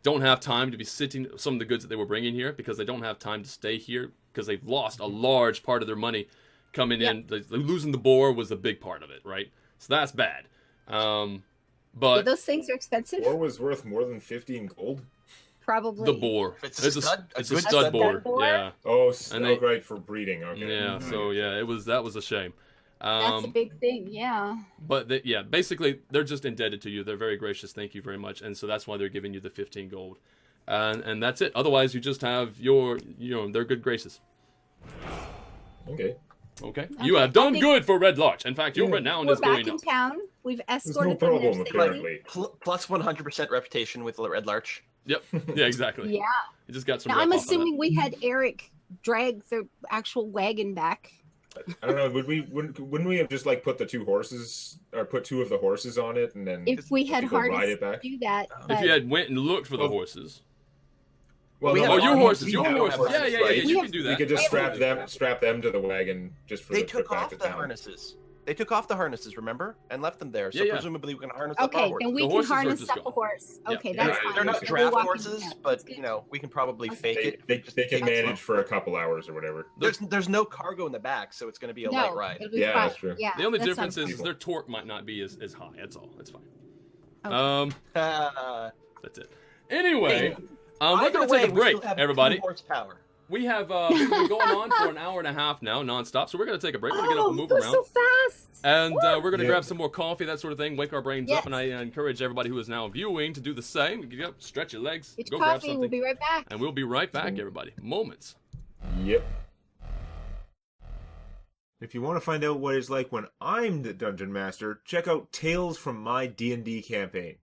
don't have time to be sitting, some of the goods that they were bringing here, because they don't have time to stay here, because they've lost a large part of their money coming in. Losing the boar was a big part of it, right? So that's bad. But those things are expensive. Boar was worth more than 15 gold. Probably. the boar. It's a stud. It's A a good stud stud boar. boar? Yeah. Oh, And they- right, for breeding. Okay. Yeah. So yeah, that was a shame. That's a big thing. Yeah. But basically they're just indebted to you. They're very gracious. Thank you very much. And so that's why they're giving you the 15 gold. And that's it. Otherwise, you just have their good graces. Okay. Okay. You have done think- good for Red Larch. In fact, your Yeah. renown We're is back going in up. town. We've There's no escorted them there problem, safely. apparently. Plus 100% reputation with Red Larch. Yep. Yeah, exactly. Yeah. You just got some Now, rep I'm off of that. assuming we had Eric drag the actual wagon back. I don't know. Wouldn't we have just like put the two horses or put two of the horses on it and then If we had people ride harness it back? to do that. If But you had went and looked for the Well, horses. Well, we no, have Oh, your we- horses. we Your don't horses. have Yeah, harnesses, yeah, right? you can do that. we could just Absolutely. strap them to the wagon just for They the trip took back off to the town. harnesses. They took off the harnesses, remember? And left them there. So Yeah. presumably we can harness up our okay, horses. then we The can horses are harness just up a gone. horse. Yeah. Okay, Yeah, that's They're fine. not We'll We'll draft walk horses, into but town. we can probably fake it. They can manage for a couple hours or whatever. There's no cargo in the back, so it's going to be a light No, ride. it'll be Yeah, fine. that's true. Yeah, The only that difference sounds is fine. their torque might not be as high. That's all. That's fine. Okay. That's it. Anyway, we're Either gonna way, take a we break, still have everybody. 2 horsepower. We have we've been going on for an hour and a half now, nonstop. So we're gonna take a break. We're gonna get up and move goes around, so fast. and we're gonna Yeah. grab some more coffee, that sort of thing, wake our brains Yes. up. And I encourage everybody who is now viewing to do the same. Get up, stretch your legs, It's go grab coffee. something, We'll be right back. and we'll be right back, everybody. Moments. Yep. If you want to find out what it's like when I'm the dungeon master, check out Tales from My D&D Campaign.